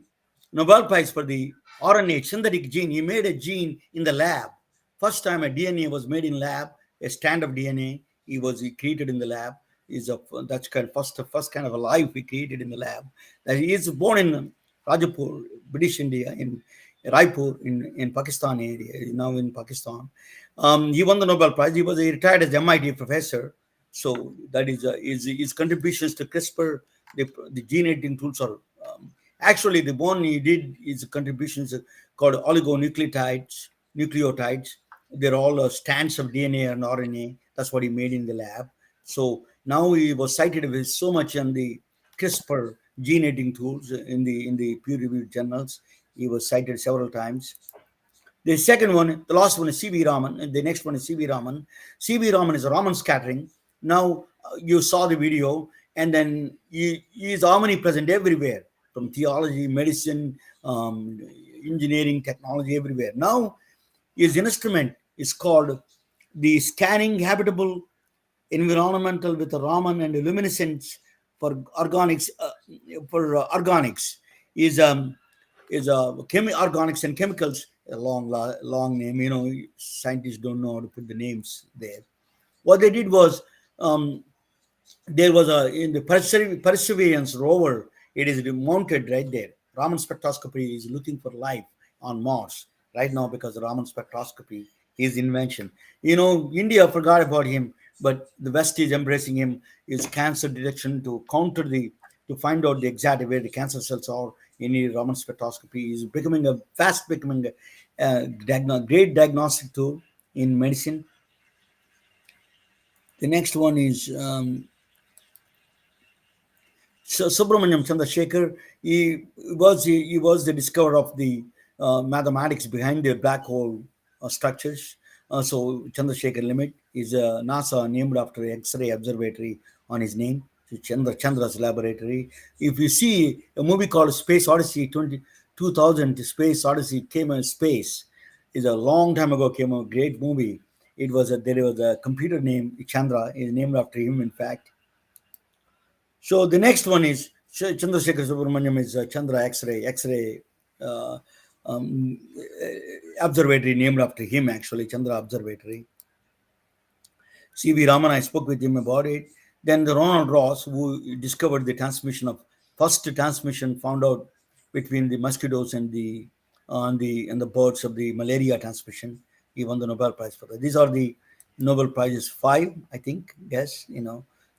Nobel Prize for the RNA synthetic gene. He made a gene in the lab. First time a DNA was made in lab, a strand of DNA. He created in the lab. Is a that's kind of first kind of a life he created in the lab. That he is born in Rajapur, British India, in Raipur in Pakistan area, now in Pakistan. He won the Nobel Prize. He was a retired as MIT professor. So that is his contributions to CRISPR, the gene editing tools are actually the one he did is contributions called nucleotides. They're all strands of DNA and RNA. That's what he made in the lab. So now he was cited with so much on the CRISPR gene editing tools in the peer-reviewed journals. He was cited several times. The second one, the last one is C.V. Raman, and the next one is C.V. Raman. C.V. Raman is a Raman scattering. Now you saw the video, and then he is omnipresent everywhere, from theology, medicine, engineering, technology, everywhere. Now his instrument is called the scanning habitable environmental with Raman and luminescence for organics. Organics is organics and chemicals. A long name. Scientists don't know how to put the names there. What they did was there was a in the Perseverance rover. It is mounted right there. Raman spectroscopy is looking for life on Mars right now because of Raman spectroscopy, his invention. India forgot about him, but the West is embracing him. His cancer detection to find out the exact where the cancer cells are in the Raman spectroscopy is becoming a great diagnostic tool in medicine. The next one is so Subramanyam Chandrasekhar. He was the discoverer of the mathematics behind the black hole structures. So Chandrasekhar Limit is NASA named after X-ray observatory on his name. So Chandra's laboratory. If you see a movie called Space Odyssey 2000, Space Odyssey came in space. Is a long time ago came a great movie. There was a computer named Chandra is named after him. In fact, so the next one is Chandrasekhar Subramanyam is Chandra X-ray uh, um, observatory named after him. Actually, Chandra Observatory. C.V. Raman, I spoke with him about it. Then the Ronald Ross, who discovered the transmission of first transmission found out between the mosquitoes and the birds of the malaria transmission. He won the Nobel Prize for that. These are the Nobel Prizes, five, I think. Yes,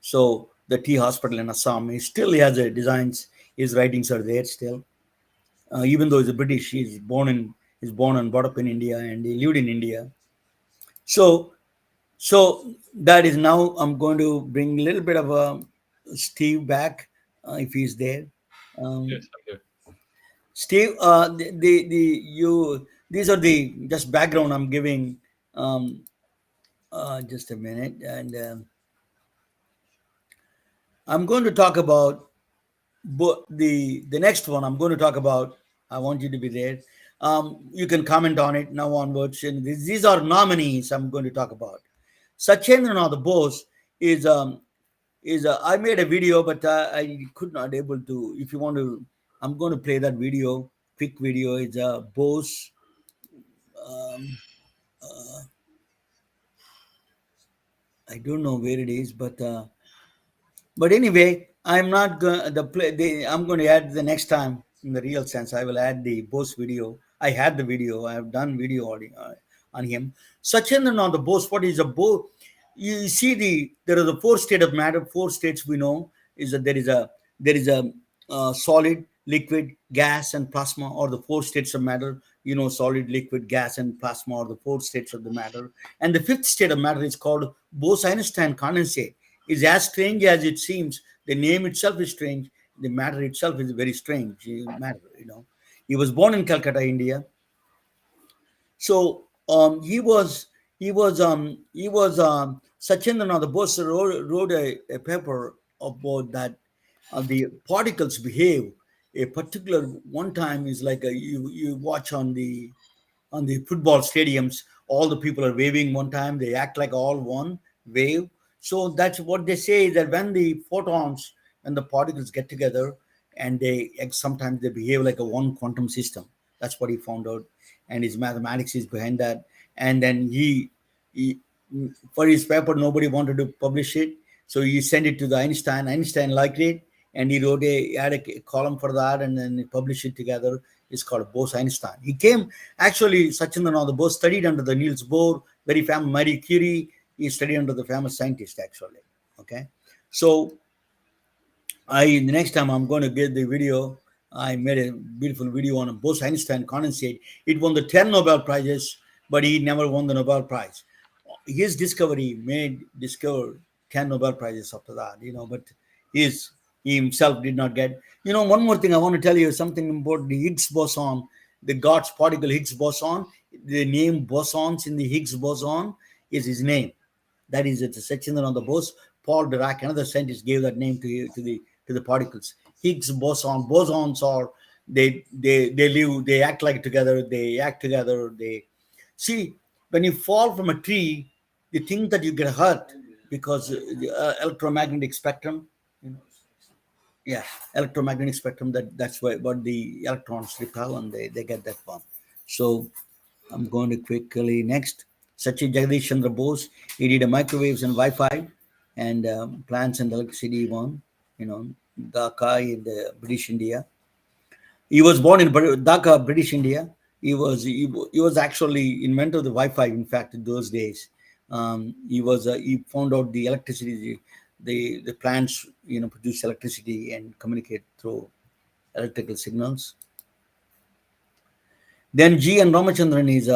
So the Tea Hospital in Assam, he still has designs. His writings are there still. Even though he's a British, he's born and brought up in India, and he lived in India. So so that is now I'm going to bring a little bit of Steve back if he's there. Um, Yes, I'm here. Steve, these are the just background I'm giving. Um, just a minute, and I'm going to talk about the next one. I'm going to talk about. I want you to be there. You can comment on it now onwards. And these are nominees I'm going to talk about. Sachendranath Bose is I made a video, but I could not able to. If you want to, I'm going to play that video. Quick video. It's Bose. Um, I don't know where it is, but anyway, I'm not going the play. I'm going to add the next time in the real sense. I will add the Bose video. I had the video. I have done video on him. Sachendranath the Bose. What is a Bose? You see there is a four state of matter. Four states we know is that there is a solid, liquid, gas, and plasma, or the four states of matter. Solid, liquid, gas, and plasma are the four states of the matter. And the fifth state of matter is called Bose-Einstein condensate. Is as strange as it seems. The name itself is strange. The matter itself is very strange. Matter. He was born in Calcutta, India. So he was Sachindranath Bose wrote a paper about that the particles behave a particular one time is like you watch on the football stadiums, all the people are waving one time, they act like all one wave. So that's what they say, that when the photons and the particles get together and sometimes they behave like a one quantum system. That's what he found out, and his mathematics is behind that. And then he for his paper nobody wanted to publish it, so he sent it to the Einstein liked it, and he wrote a had a column for that, and then he published it together. It's called Bose Einstein. He came actually, Sachindranath Bose studied under the Niels Bohr, very famous, Marie Curie. He studied under the famous scientist actually. Okay, so the next time I'm going to get the video. I made a beautiful video on a Bose Einstein condensate. It won the 10 Nobel Prizes, but he never won the Nobel Prize. His discovery made discover 10 Nobel Prizes after that, but his he himself did not get. One more thing I want to tell you something about the Higgs boson, the God's particle Higgs boson. The name bosons in the Higgs boson is his name. That is, it's a section on the Bose. Paul Dirac, another scientist, gave that name to the particles. Higgs boson. Bosons are they live, they act like together, they act together. They see when you fall from a tree, you think that you get hurt because the electromagnetic spectrum. You know, yeah, electromagnetic spectrum. That's why what the electrons repel and they get that one. So I'm going to quickly next. Sachi Jagadish Chandra Bose. He did a microwaves and Wi-Fi and plants and electricity one. Dhaka in the British India. He was born in Dhaka, British India. He was actually inventor of the Wi-Fi. In fact, in those days, he found out the electricity. The plants produce electricity and communicate through electrical signals. Then G. and Ramachandran is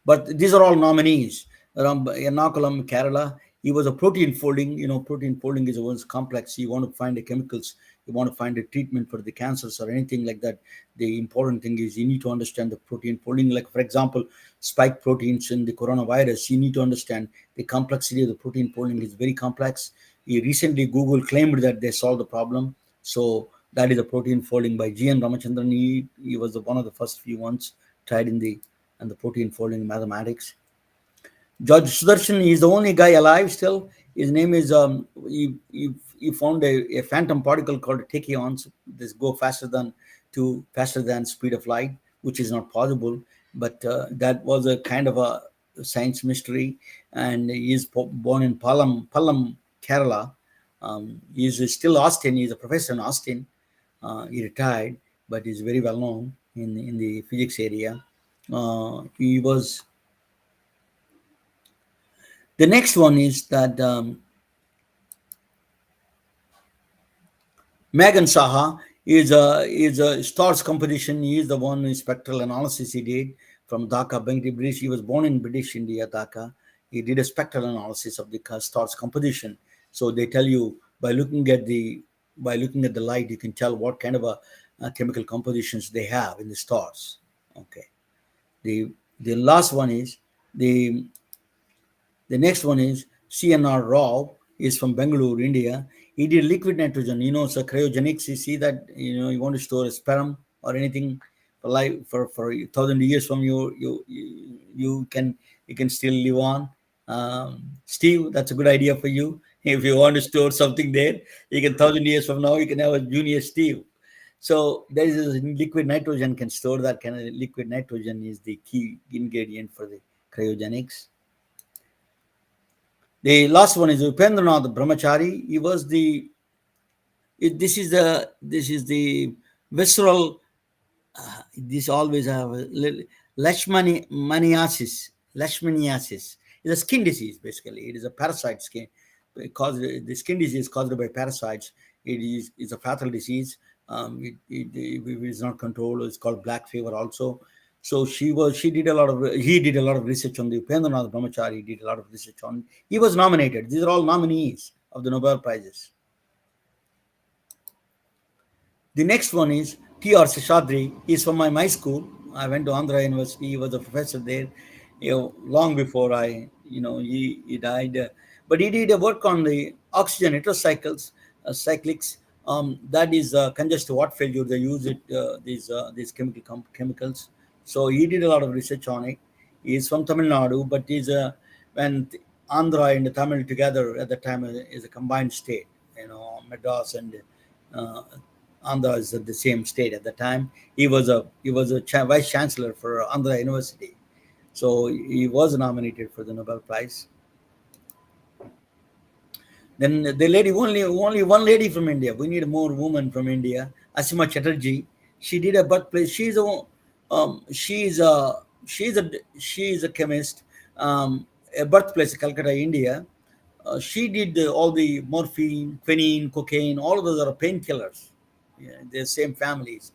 but these are all nominees. Ernakulam, Kerala. He was a protein folding. Protein folding is always complex. You want to find the chemicals, you want to find a treatment for the cancers or anything like that. The important thing is you need to understand the protein folding. Like, for example, spike proteins in the coronavirus, you need to understand the complexity of the protein folding is very complex. Recently, Google claimed that they solved the problem. So that is a protein folding by G. N. Ramachandran. He was one of the first few ones tried in the protein folding mathematics. George Sudarshan is the only guy alive still. His name is he found a phantom particle called tachyons. This go faster than speed of light, which is not possible. But that was a kind of a science mystery. And he is born in Pallam, Kerala. He is still Austin. He's a professor in Austin. He retired, but he's very well known in the physics area. He was the next one is that Megan Saha is a stars composition. He is the one in spectral analysis he did from Dhaka, British. He was born in British India, Dhaka. He did a spectral analysis of the stars composition. So they tell you by looking at the light, you can tell what kind of chemical compositions they have in the stars. Okay. The last one is the the next one is CNR Rao, is from Bangalore, India. He did liquid nitrogen. So cryogenics. You see that you want to store a sperm or anything for life for 1,000 years from you can still live on. Steve, that's a good idea for you. If you want to store something there, you can 1,000 years from now you can have a junior Steve. So there is liquid nitrogen can store that kind of liquid nitrogen is the key ingredient for the cryogenics. The last one is Upendranath Brahmachari. He was this is the visceral. This always have leishmaniasis is a skin disease. Basically, it is a parasite skin. The skin disease caused by parasites. It's a fatal disease. If it is not controlled, it's called black fever also. So he did a lot of research on the Upendranath Brahmachari. Did a lot of research on. He was nominated. These are all nominees of the Nobel Prizes. The next one is T.R. Seshadri. He's from my school. I went to Andhra University. He was a professor there. long before he died. But he did a work on the oxygen heterocycles, cyclics. That is congestive heart failure. They use it these chemicals. So he did a lot of research on it. He's from Tamil Nadu, but he's when Andhra and Tamil together at the time is a combined state. Madras and uh, Andhra is the same state at the time. He was a vice chancellor for Andhra University, so he was nominated for the Nobel Prize. Then the lady, only one lady from India. We need more women from India. Asima Chatterjee. She did a birthplace. She's a chemist. A birthplace, Calcutta, India. She did all the morphine, quinine, cocaine. All of those are painkillers. Yeah, they're same families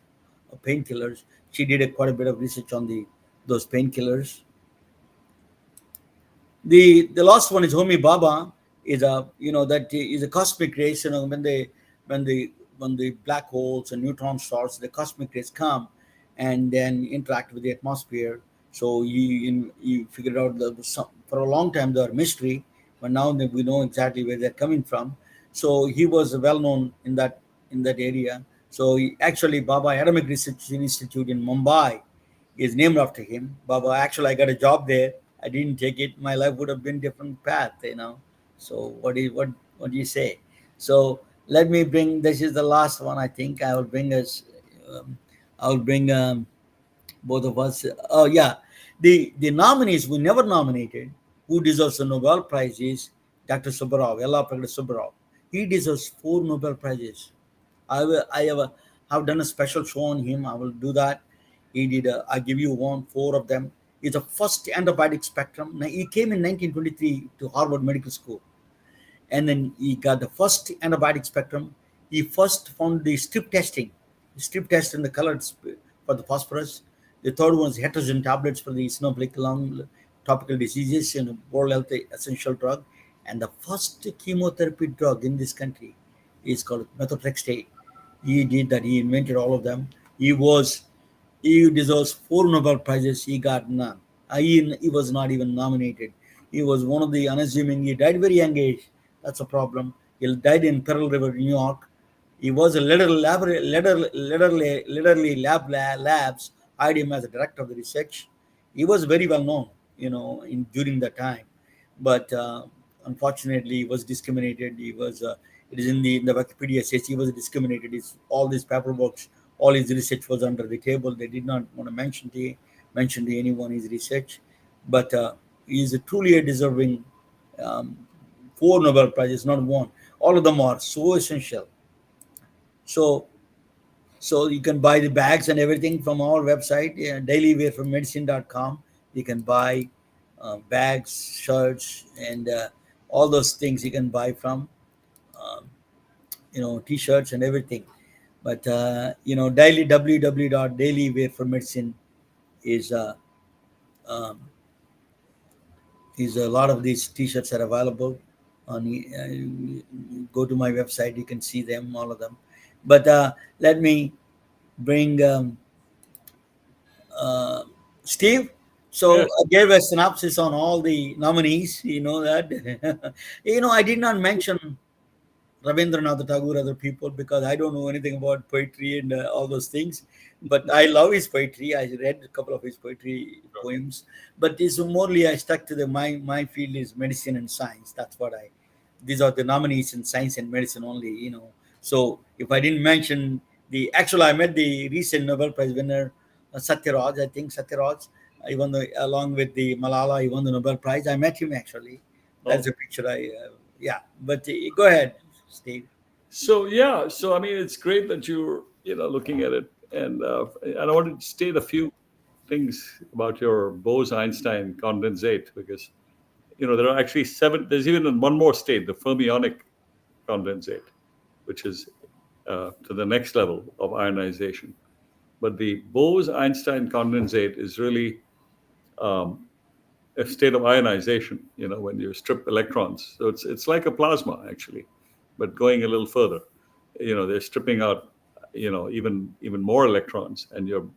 of painkillers. She did quite a bit of research on the those painkillers. The last one is Homi Baba. Is a that is a cosmic rays. When the when the black holes and neutron stars, the cosmic rays come and then interact with the atmosphere. So you figured out that for a long time they are mystery, but now that we know exactly where they're coming from. So he was well known in that area. So actually Baba Atomic Research Institute in Mumbai is named after him. Baba, actually, I got a job there. I didn't take it. My life would have been different path. So what do you say? So let me bring. This is the last one. I think I will bring us. Um, I will bring both of us. Oh yeah, the nominees we never nominated. Who deserves a Nobel Prize is Dr. Subbarao, Yellappada Subbarao. He deserves 4 Nobel Prizes. I have done a special show on him. I will do that. I give you four of them. He's the first antibiotic spectrum. Now, he came in 1923 to Harvard Medical School, and then he got the first antibiotic spectrum. He first found the strip test in the colors for the phosphorus. The third one is heterogen tablets for the eosinophilic lung topical diseases and world health essential drug. And the first chemotherapy drug in this country is called methotrexate. He did that. He invented all of them. He was he deserves 4 Nobel Prizes. He got none. He was not even nominated. He was one of the unassuming. He died very young age. That's a problem. He died in Pearl River, New York. He was a literally labs hired him as a director of the research. He was very well known, in during that time, but unfortunately, he was discriminated. It is in the Wikipedia says he was discriminated. All these paperwork, all his research was under the table. They did not want to mention to anyone his research, but he is truly a deserving um, 4 Nobel Prizes, not one. All of them are so essential. So so you can buy the bags and everything from our website, dailywearformedicine.com. You can buy bags, shirts, and all those things you can buy from, um, t-shirts and everything. But daily www.dailywearformedicine is um, is a lot of these t-shirts are available on go to my website. You can see them, all of them. But let me bring uh, Steve. So Yes. I gave a synopsis on all the nominees. You know that. I did not mention Rabindranath Tagore, other people, because I don't know anything about poetry and all those things. But I love his poetry. I read a couple of his poetry poems. But it's morely I stuck to my field is medicine and science. That's what I. These are the nominees in science and medicine only. So if I didn't mention I met the recent Nobel Prize winner, Satyaraj. I think Satyaraj, along with the Malala, he won the Nobel Prize. I met him actually. That's Oh. a picture yeah. But go ahead, Steve. So yeah, so I mean, it's great that you're looking at it, and I wanted to state a few things about your Bose-Einstein condensate because there are actually seven. There's even one more state, the fermionic condensate, which is to the next level of ionization. But the Bose-Einstein condensate is really a state of ionization. When you strip electrons, so it's like a plasma actually, but going a little further. They're stripping out even more electrons, and you're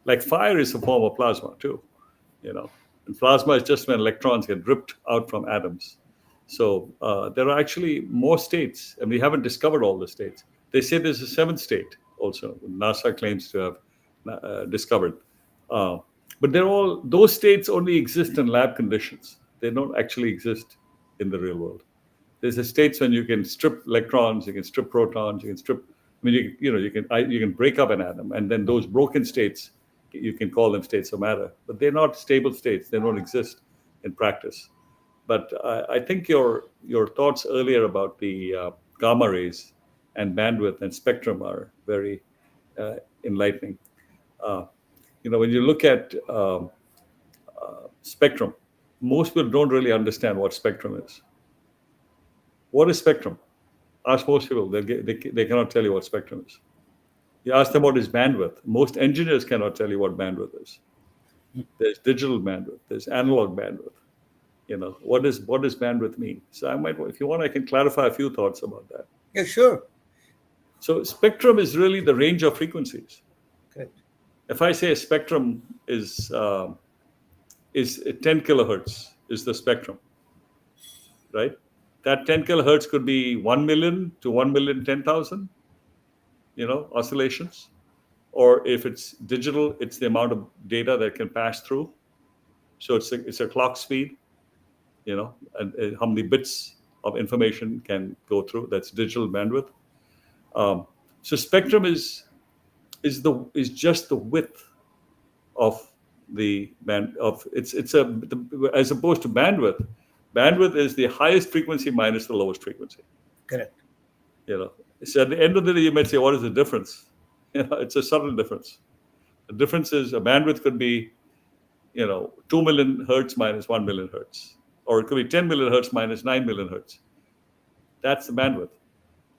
like fire is a form of plasma too. You know, And plasma is just when electrons get ripped out from atoms. So there are actually more states, and we haven't discovered all the states. They say there's a seventh state also. NASA claims to have discovered. Uh, but they're all, those states only exist in lab conditions. They don't actually exist in the real world. There's a states when you can strip electrons, you can strip protons, you can strip. I mean, you can break up an atom, and then those broken states, you can call them states of matter. But they're not stable states. They don't exist in practice. But I think your thoughts earlier about the gamma rays and bandwidth and spectrum are very enlightening. Uh, when you look at spectrum, most people don't really understand what spectrum is. What is spectrum? Ask most people; they cannot tell you what spectrum is. You ask them what is bandwidth. Most engineers cannot tell you what bandwidth is. There's digital bandwidth. There's analog bandwidth. What does bandwidth mean? So I might, if you want, I can clarify a few thoughts about that. Yeah, sure. So spectrum is really the range of frequencies. Correct. If I say a spectrum is 10 kilohertz is the spectrum, right? That 10 kilohertz could be 1 million to 1,010,000, oscillations. Or if it's digital, it's the amount of data that can pass through. So it's a clock speed, and how many bits of information can go through. That's digital bandwidth. So spectrum is just the width of the band of as opposed to bandwidth. Bandwidth is the highest frequency minus the lowest frequency. Correct. So at the end of the day, you might say, what is the difference? It's a subtle difference. The difference is a bandwidth could be 2 million hertz minus 1 million hertz, or it could be 10 million hertz minus 9 million hertz. That's the bandwidth.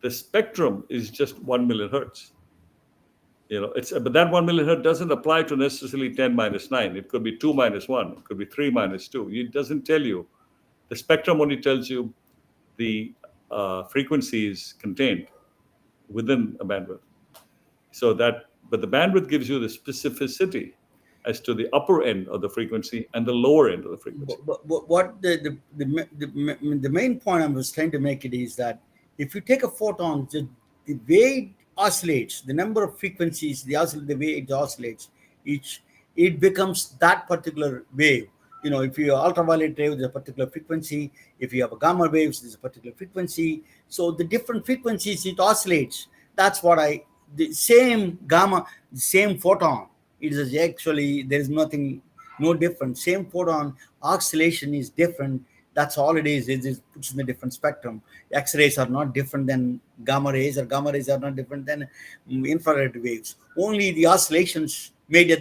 The spectrum is just 1 million hertz. But that 1 million hertz doesn't apply to necessarily 10 minus 9. It could be 2 minus 1. It could be 3 minus 2. It doesn't tell you. The spectrum only tells you the frequencies contained within a bandwidth. But the bandwidth gives you the specificity as to the upper end of the frequency and the lower end of the frequency. But what the main point I was trying to make it is that if you take a photon, the way it oscillates, the number of frequencies, the way it oscillates, it becomes that particular wave. If you have ultraviolet wave, there's a particular frequency. If you have a gamma waves, there's a particular frequency. So the different frequencies it oscillates. That's what the same gamma, the same photon. It is actually, there is no different. Same photon oscillation is different. That's all it is. It just puts in a different spectrum. X-rays are not different than gamma rays, or gamma rays are not different than infrared waves. Only the oscillations makes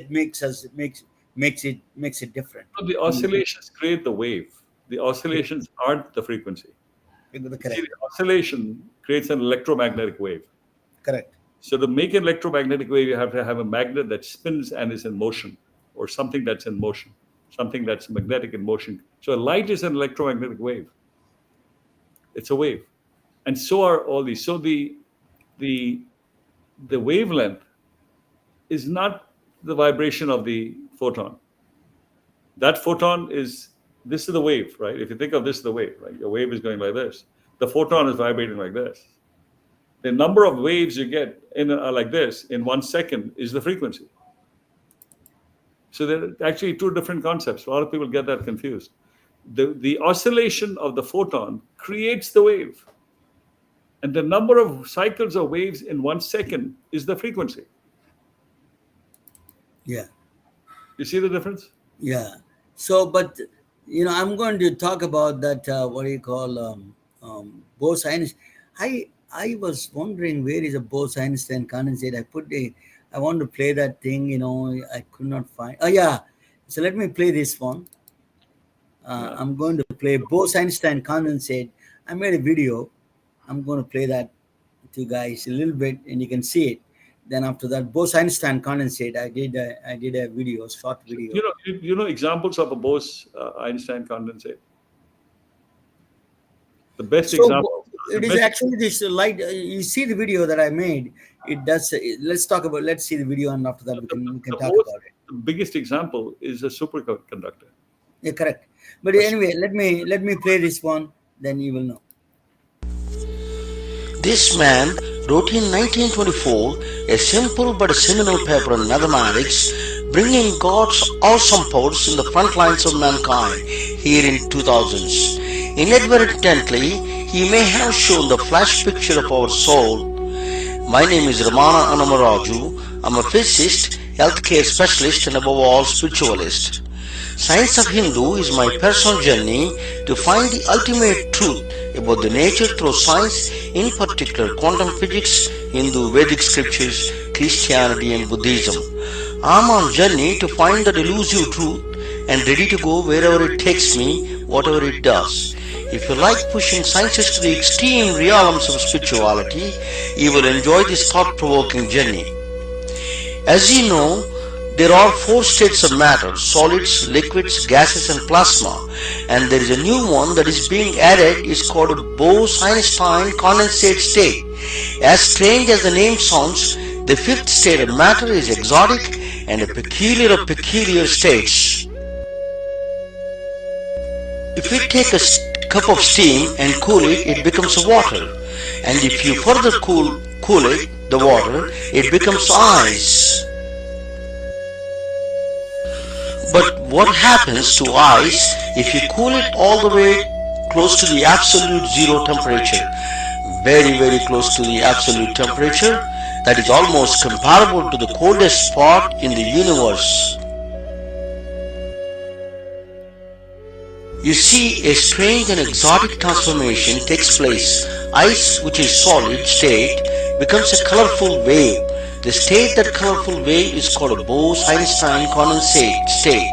it different. So the oscillations create the wave. The oscillations aren't the frequency. Correct. See, the oscillation creates an electromagnetic wave. Correct. So to make an electromagnetic wave, you have to have a magnet that spins and is in motion, or something that's in motion, something that's magnetic in motion. So light is an electromagnetic wave. It's a wave. And so are all these. So the wavelength is not the vibration of the photon. That photon this is the wave, right? If you think of this as the wave, right? Your wave is going like this. The photon is vibrating like this. The number of waves you get like this in 1 second is the frequency. So there are actually two different concepts. A lot of people get that confused. The oscillation of the photon creates the wave. And the number of cycles of waves in 1 second is the frequency. Yeah. You see the difference? Yeah. So, but I'm going to talk about that. What do you call Bose-Einstein? I was wondering where is a Bose-Einstein condensate. I want to play that thing. I could not find. Oh yeah. So let me play this one. I'm going to play Bose-Einstein condensate. I made a video. I'm going to play that to you guys a little bit, and you can see it. Then after that, Bose-Einstein condensate, I did a video, short video. Examples of a Bose-Einstein condensate. The best example. It is actually this light. You see the video that I made. It does. Let's see the video, and after that we can talk about it. The biggest example is a superconductor. Yeah, correct. But anyway, let me play this one, then you will know. This man wrote in 1924 a simple but seminal paper on mathematics, bringing God's awesome powers in the front lines of mankind here in 2000s. Inadvertently, he may have shown the flash picture of our soul. My name is Ramana Anamaraju. I'm a physicist, healthcare specialist, and above all, spiritualist. Science of Hindu is my personal journey to find the ultimate truth about the nature through science, in particular quantum physics, Hindu Vedic scriptures, Christianity and Buddhism. I'm on journey to find that elusive truth and ready to go wherever it takes me, whatever it does. If you like pushing sciences to the extreme realms of spirituality, you will enjoy this thought-provoking journey. As you know, there are four states of matter: solids, liquids, gases and plasma, and there is a new one that is being added. It's called Bose-Einstein condensate state. As strange as the name sounds, the fifth state of matter is exotic and a peculiar of peculiar states. If we take a cup of steam and cool it, it becomes water, and if you further cool it, the water, it becomes ice. But what happens to ice if you cool it all the way close to the absolute zero temperature? Very, very close to the absolute temperature that is almost comparable to the coldest spot in the universe. You see, a strange and exotic transformation takes place. Ice, which is solid state, becomes a colorful wave. The state that colorful wave is called a Bose-Einstein condensate state.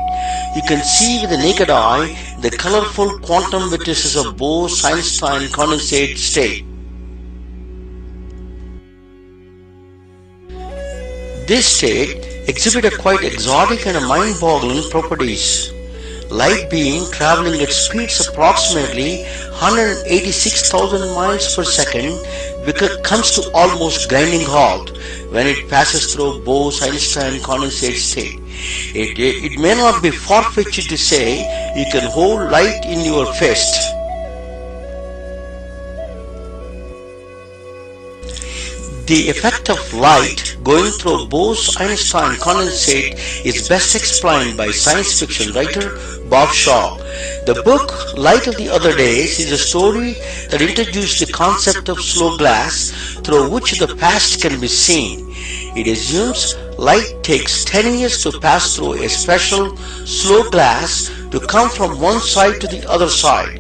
You can see with the naked eye the colorful quantum vertices of Bose-Einstein condensate state. This state exhibits quite exotic and mind-boggling properties. Light beam traveling at speeds approximately 186,000 miles per second comes to almost grinding halt when it passes through Bose-Einstein condensate state. It may not be far-fetched to say you can hold light in your fist. The effect of light going through Bose-Einstein condensate is best explained by science fiction writer Bob Shaw. The book Light of the Other Days is a story that introduced the concept of slow glass through which the past can be seen. It assumes light takes 10 years to pass through a special slow glass to come from one side to the other side.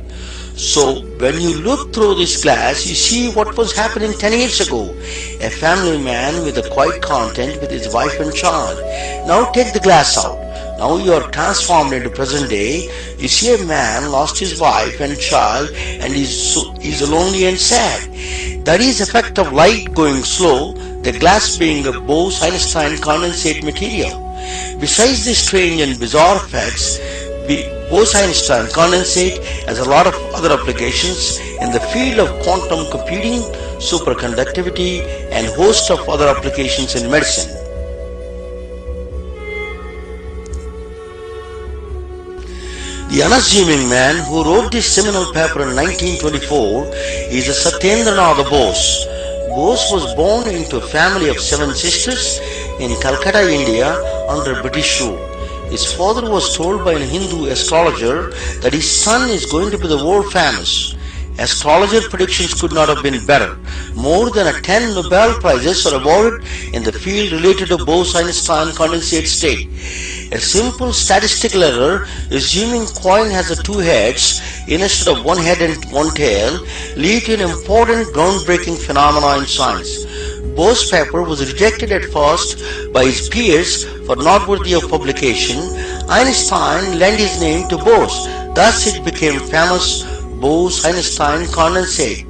So when you look through this glass, you see what was happening 10 years ago. A family man with a quiet content with his wife and child. Now take the glass out. Now you are transformed into present day. You see a man lost his wife and child and is lonely and sad. That is the effect of light going slow, the glass being a Bose-Einstein condensate material. Besides these strange and bizarre effects, Bose-Einstein condensate has a lot of other applications in the field of quantum computing, superconductivity, and host of other applications in medicine. The unassuming man who wrote this seminal paper in 1924 is Satyendranath Bose. Bose was born into a family of 7 sisters in Calcutta, India under British rule. His father was told by a Hindu astrologer that his son is going to be the world famous. Astrologer predictions could not have been better. More than 10 Nobel Prizes are awarded in the field related to Bose-Einstein condensate state. A simple statistical error, assuming coin has 2 heads instead of 1 head and 1 tail, lead to an important groundbreaking phenomena in science. Bose's paper was rejected at first by his peers for not worthy of publication. Einstein lent his name to Bose. Thus it became famous Bose-Einstein condensate.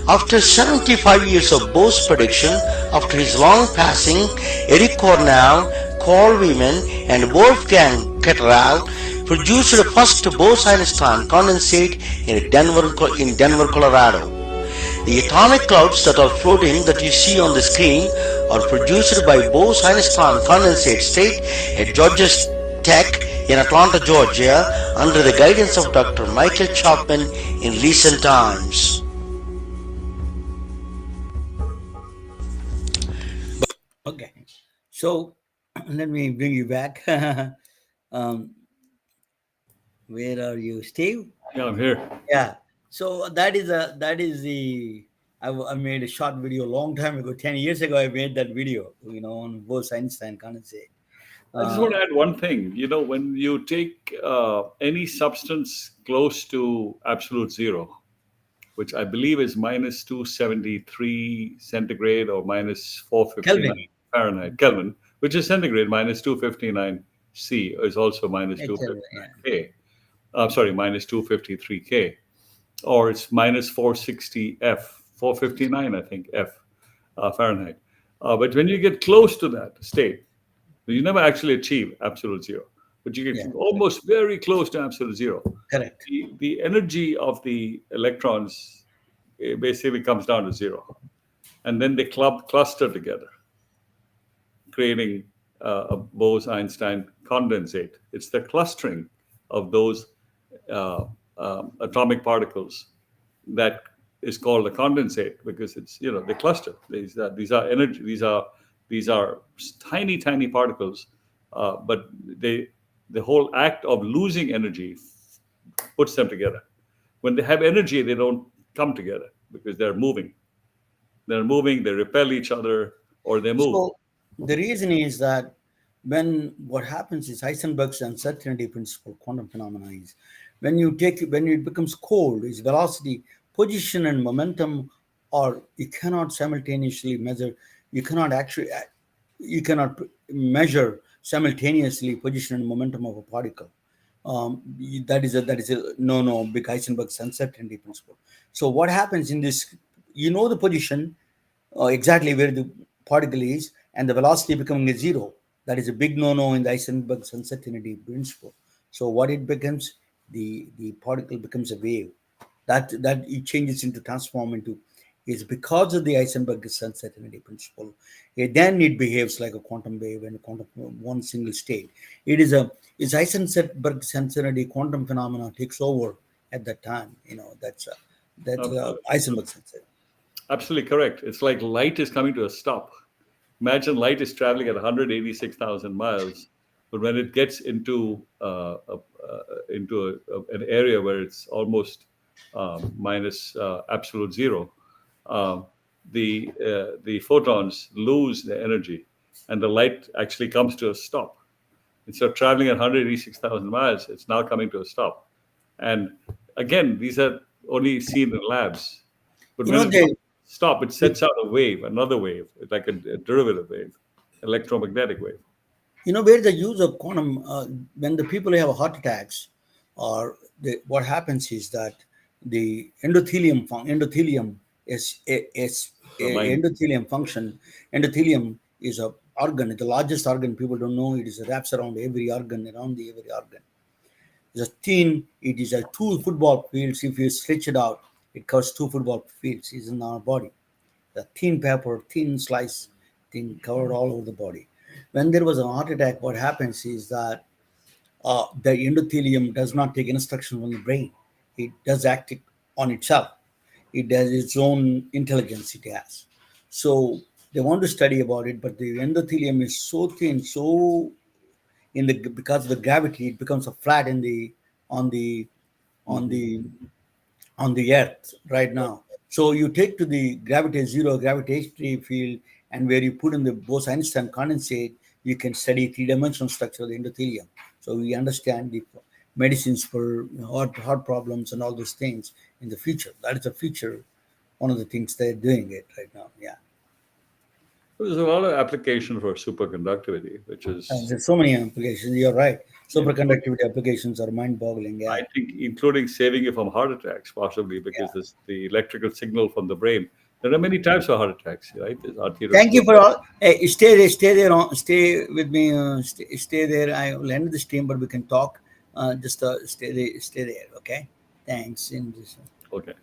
After 75 years of Bose prediction, after his long passing, Eric Cornell, Carl Wieman and Wolfgang Ketteral produced the first Bose-Einstein condensate in Denver, Colorado. The atomic clouds that are floating that you see on the screen are produced by Bose-Einstein condensate state at Georgia Tech in Atlanta, Georgia, under the guidance of Dr. Michael Chapman in recent times. Okay. So let me bring you back. um, where are you, Steve? Yeah, I'm here. Yeah. So that is the I made a short video a long time ago, 10 years ago. I made that video, on both Einstein condensate. I just Uh, want to add one thing. When you take any substance close to absolute zero, which I believe is minus 273 centigrade or minus 459 Kelvin. Fahrenheit, Kelvin, which is centigrade, minus 259 C is also minus Yeah, Kelvin. Yeah. 259 K. Sorry, minus 253 K. Or it's minus 460 F, 459, I think, F Fahrenheit. But when you get close to that state, you never actually achieve absolute zero, but you Yeah. get almost very close to absolute zero. Correct. The energy of the electrons basically comes down to zero, and then they cluster together, creating a Bose-Einstein condensate. It's the clustering of those uh, atomic particles that is called a condensate because it's they cluster. These are energy. These are tiny particles, but the whole act of losing energy puts them together. When they have energy, they don't come together because they're moving. They're moving. They repel each other, or they move. So the reason is that what happens is Heisenberg's uncertainty principle, quantum phenomena is when it becomes cold, is velocity, position, and momentum, or you cannot simultaneously measure. You cannot actually measure simultaneously position and momentum of a particle. That is a no big Heisenberg's uncertainty principle. So what happens in this? The position exactly where the particle is, and the velocity becoming a zero. That is a big no-no in the Heisenberg's uncertainty principle. So what it becomes, the particle becomes a wave. That it changes into transform into is because of the Heisenberg's uncertainty principle. Then it behaves like a quantum wave and a quantum one single state. It's Heisenberg's uncertainty quantum phenomena takes over at that time. That's Absolutely, Heisenberg's uncertainty. absolutely correct. It's like light is coming to a stop. Imagine light is traveling at 186,000 miles, but when it gets an area where it's almost minus absolute zero, um, the photons lose their energy, and the light actually comes to a stop. Instead of traveling at 186,000 miles, it's now coming to a stop. And again, these are only seen in labs. But You when know, it they stop, it sets out a wave, another wave, like a derivative wave, electromagnetic wave. where the use of quantum when the people have heart attacks, or what happens is that the endothelium is The line. endothelium function. Endothelium is a organ, the largest organ. People don't know it is wraps around every organ, every organ. It's a thin. It is a two football fields. If you stretch it out, it covers two football fields. Is in our body. The thin paper, thin slice, thin covered all over the body. When there was a heart attack, what happens is that the endothelium does not take instruction from the brain. It does act on itself. It has its own intelligence. It has. So they want to study about it, but the endothelium is so thin, so because of the gravity, it becomes a flat in the on the on Mhm. the on the earth right now. So you take to the gravity zero gravitational field, and where you put in the Bose-Einstein condensate, you can study three-dimensional structure of the endothelium. So we understand the medicines for heart problems and all those things in the future. That is the future. One of the things they're doing it right now. Yeah. There's a lot of application for superconductivity, which And is, there's so many applications. You're right. include, Superconductivity applications are mind-boggling. Yeah. I think, including saving you from heart attacks, possibly because Yeah. this, the electrical signal from the brain. There are many types of heart attacks, right? There's Thank you arteriosclerosis. for all. Hey, stay there, stay with me. Stay there. I will end the stream, but we can talk. Just stay there. Okay. Thanks. In this. Okay, great.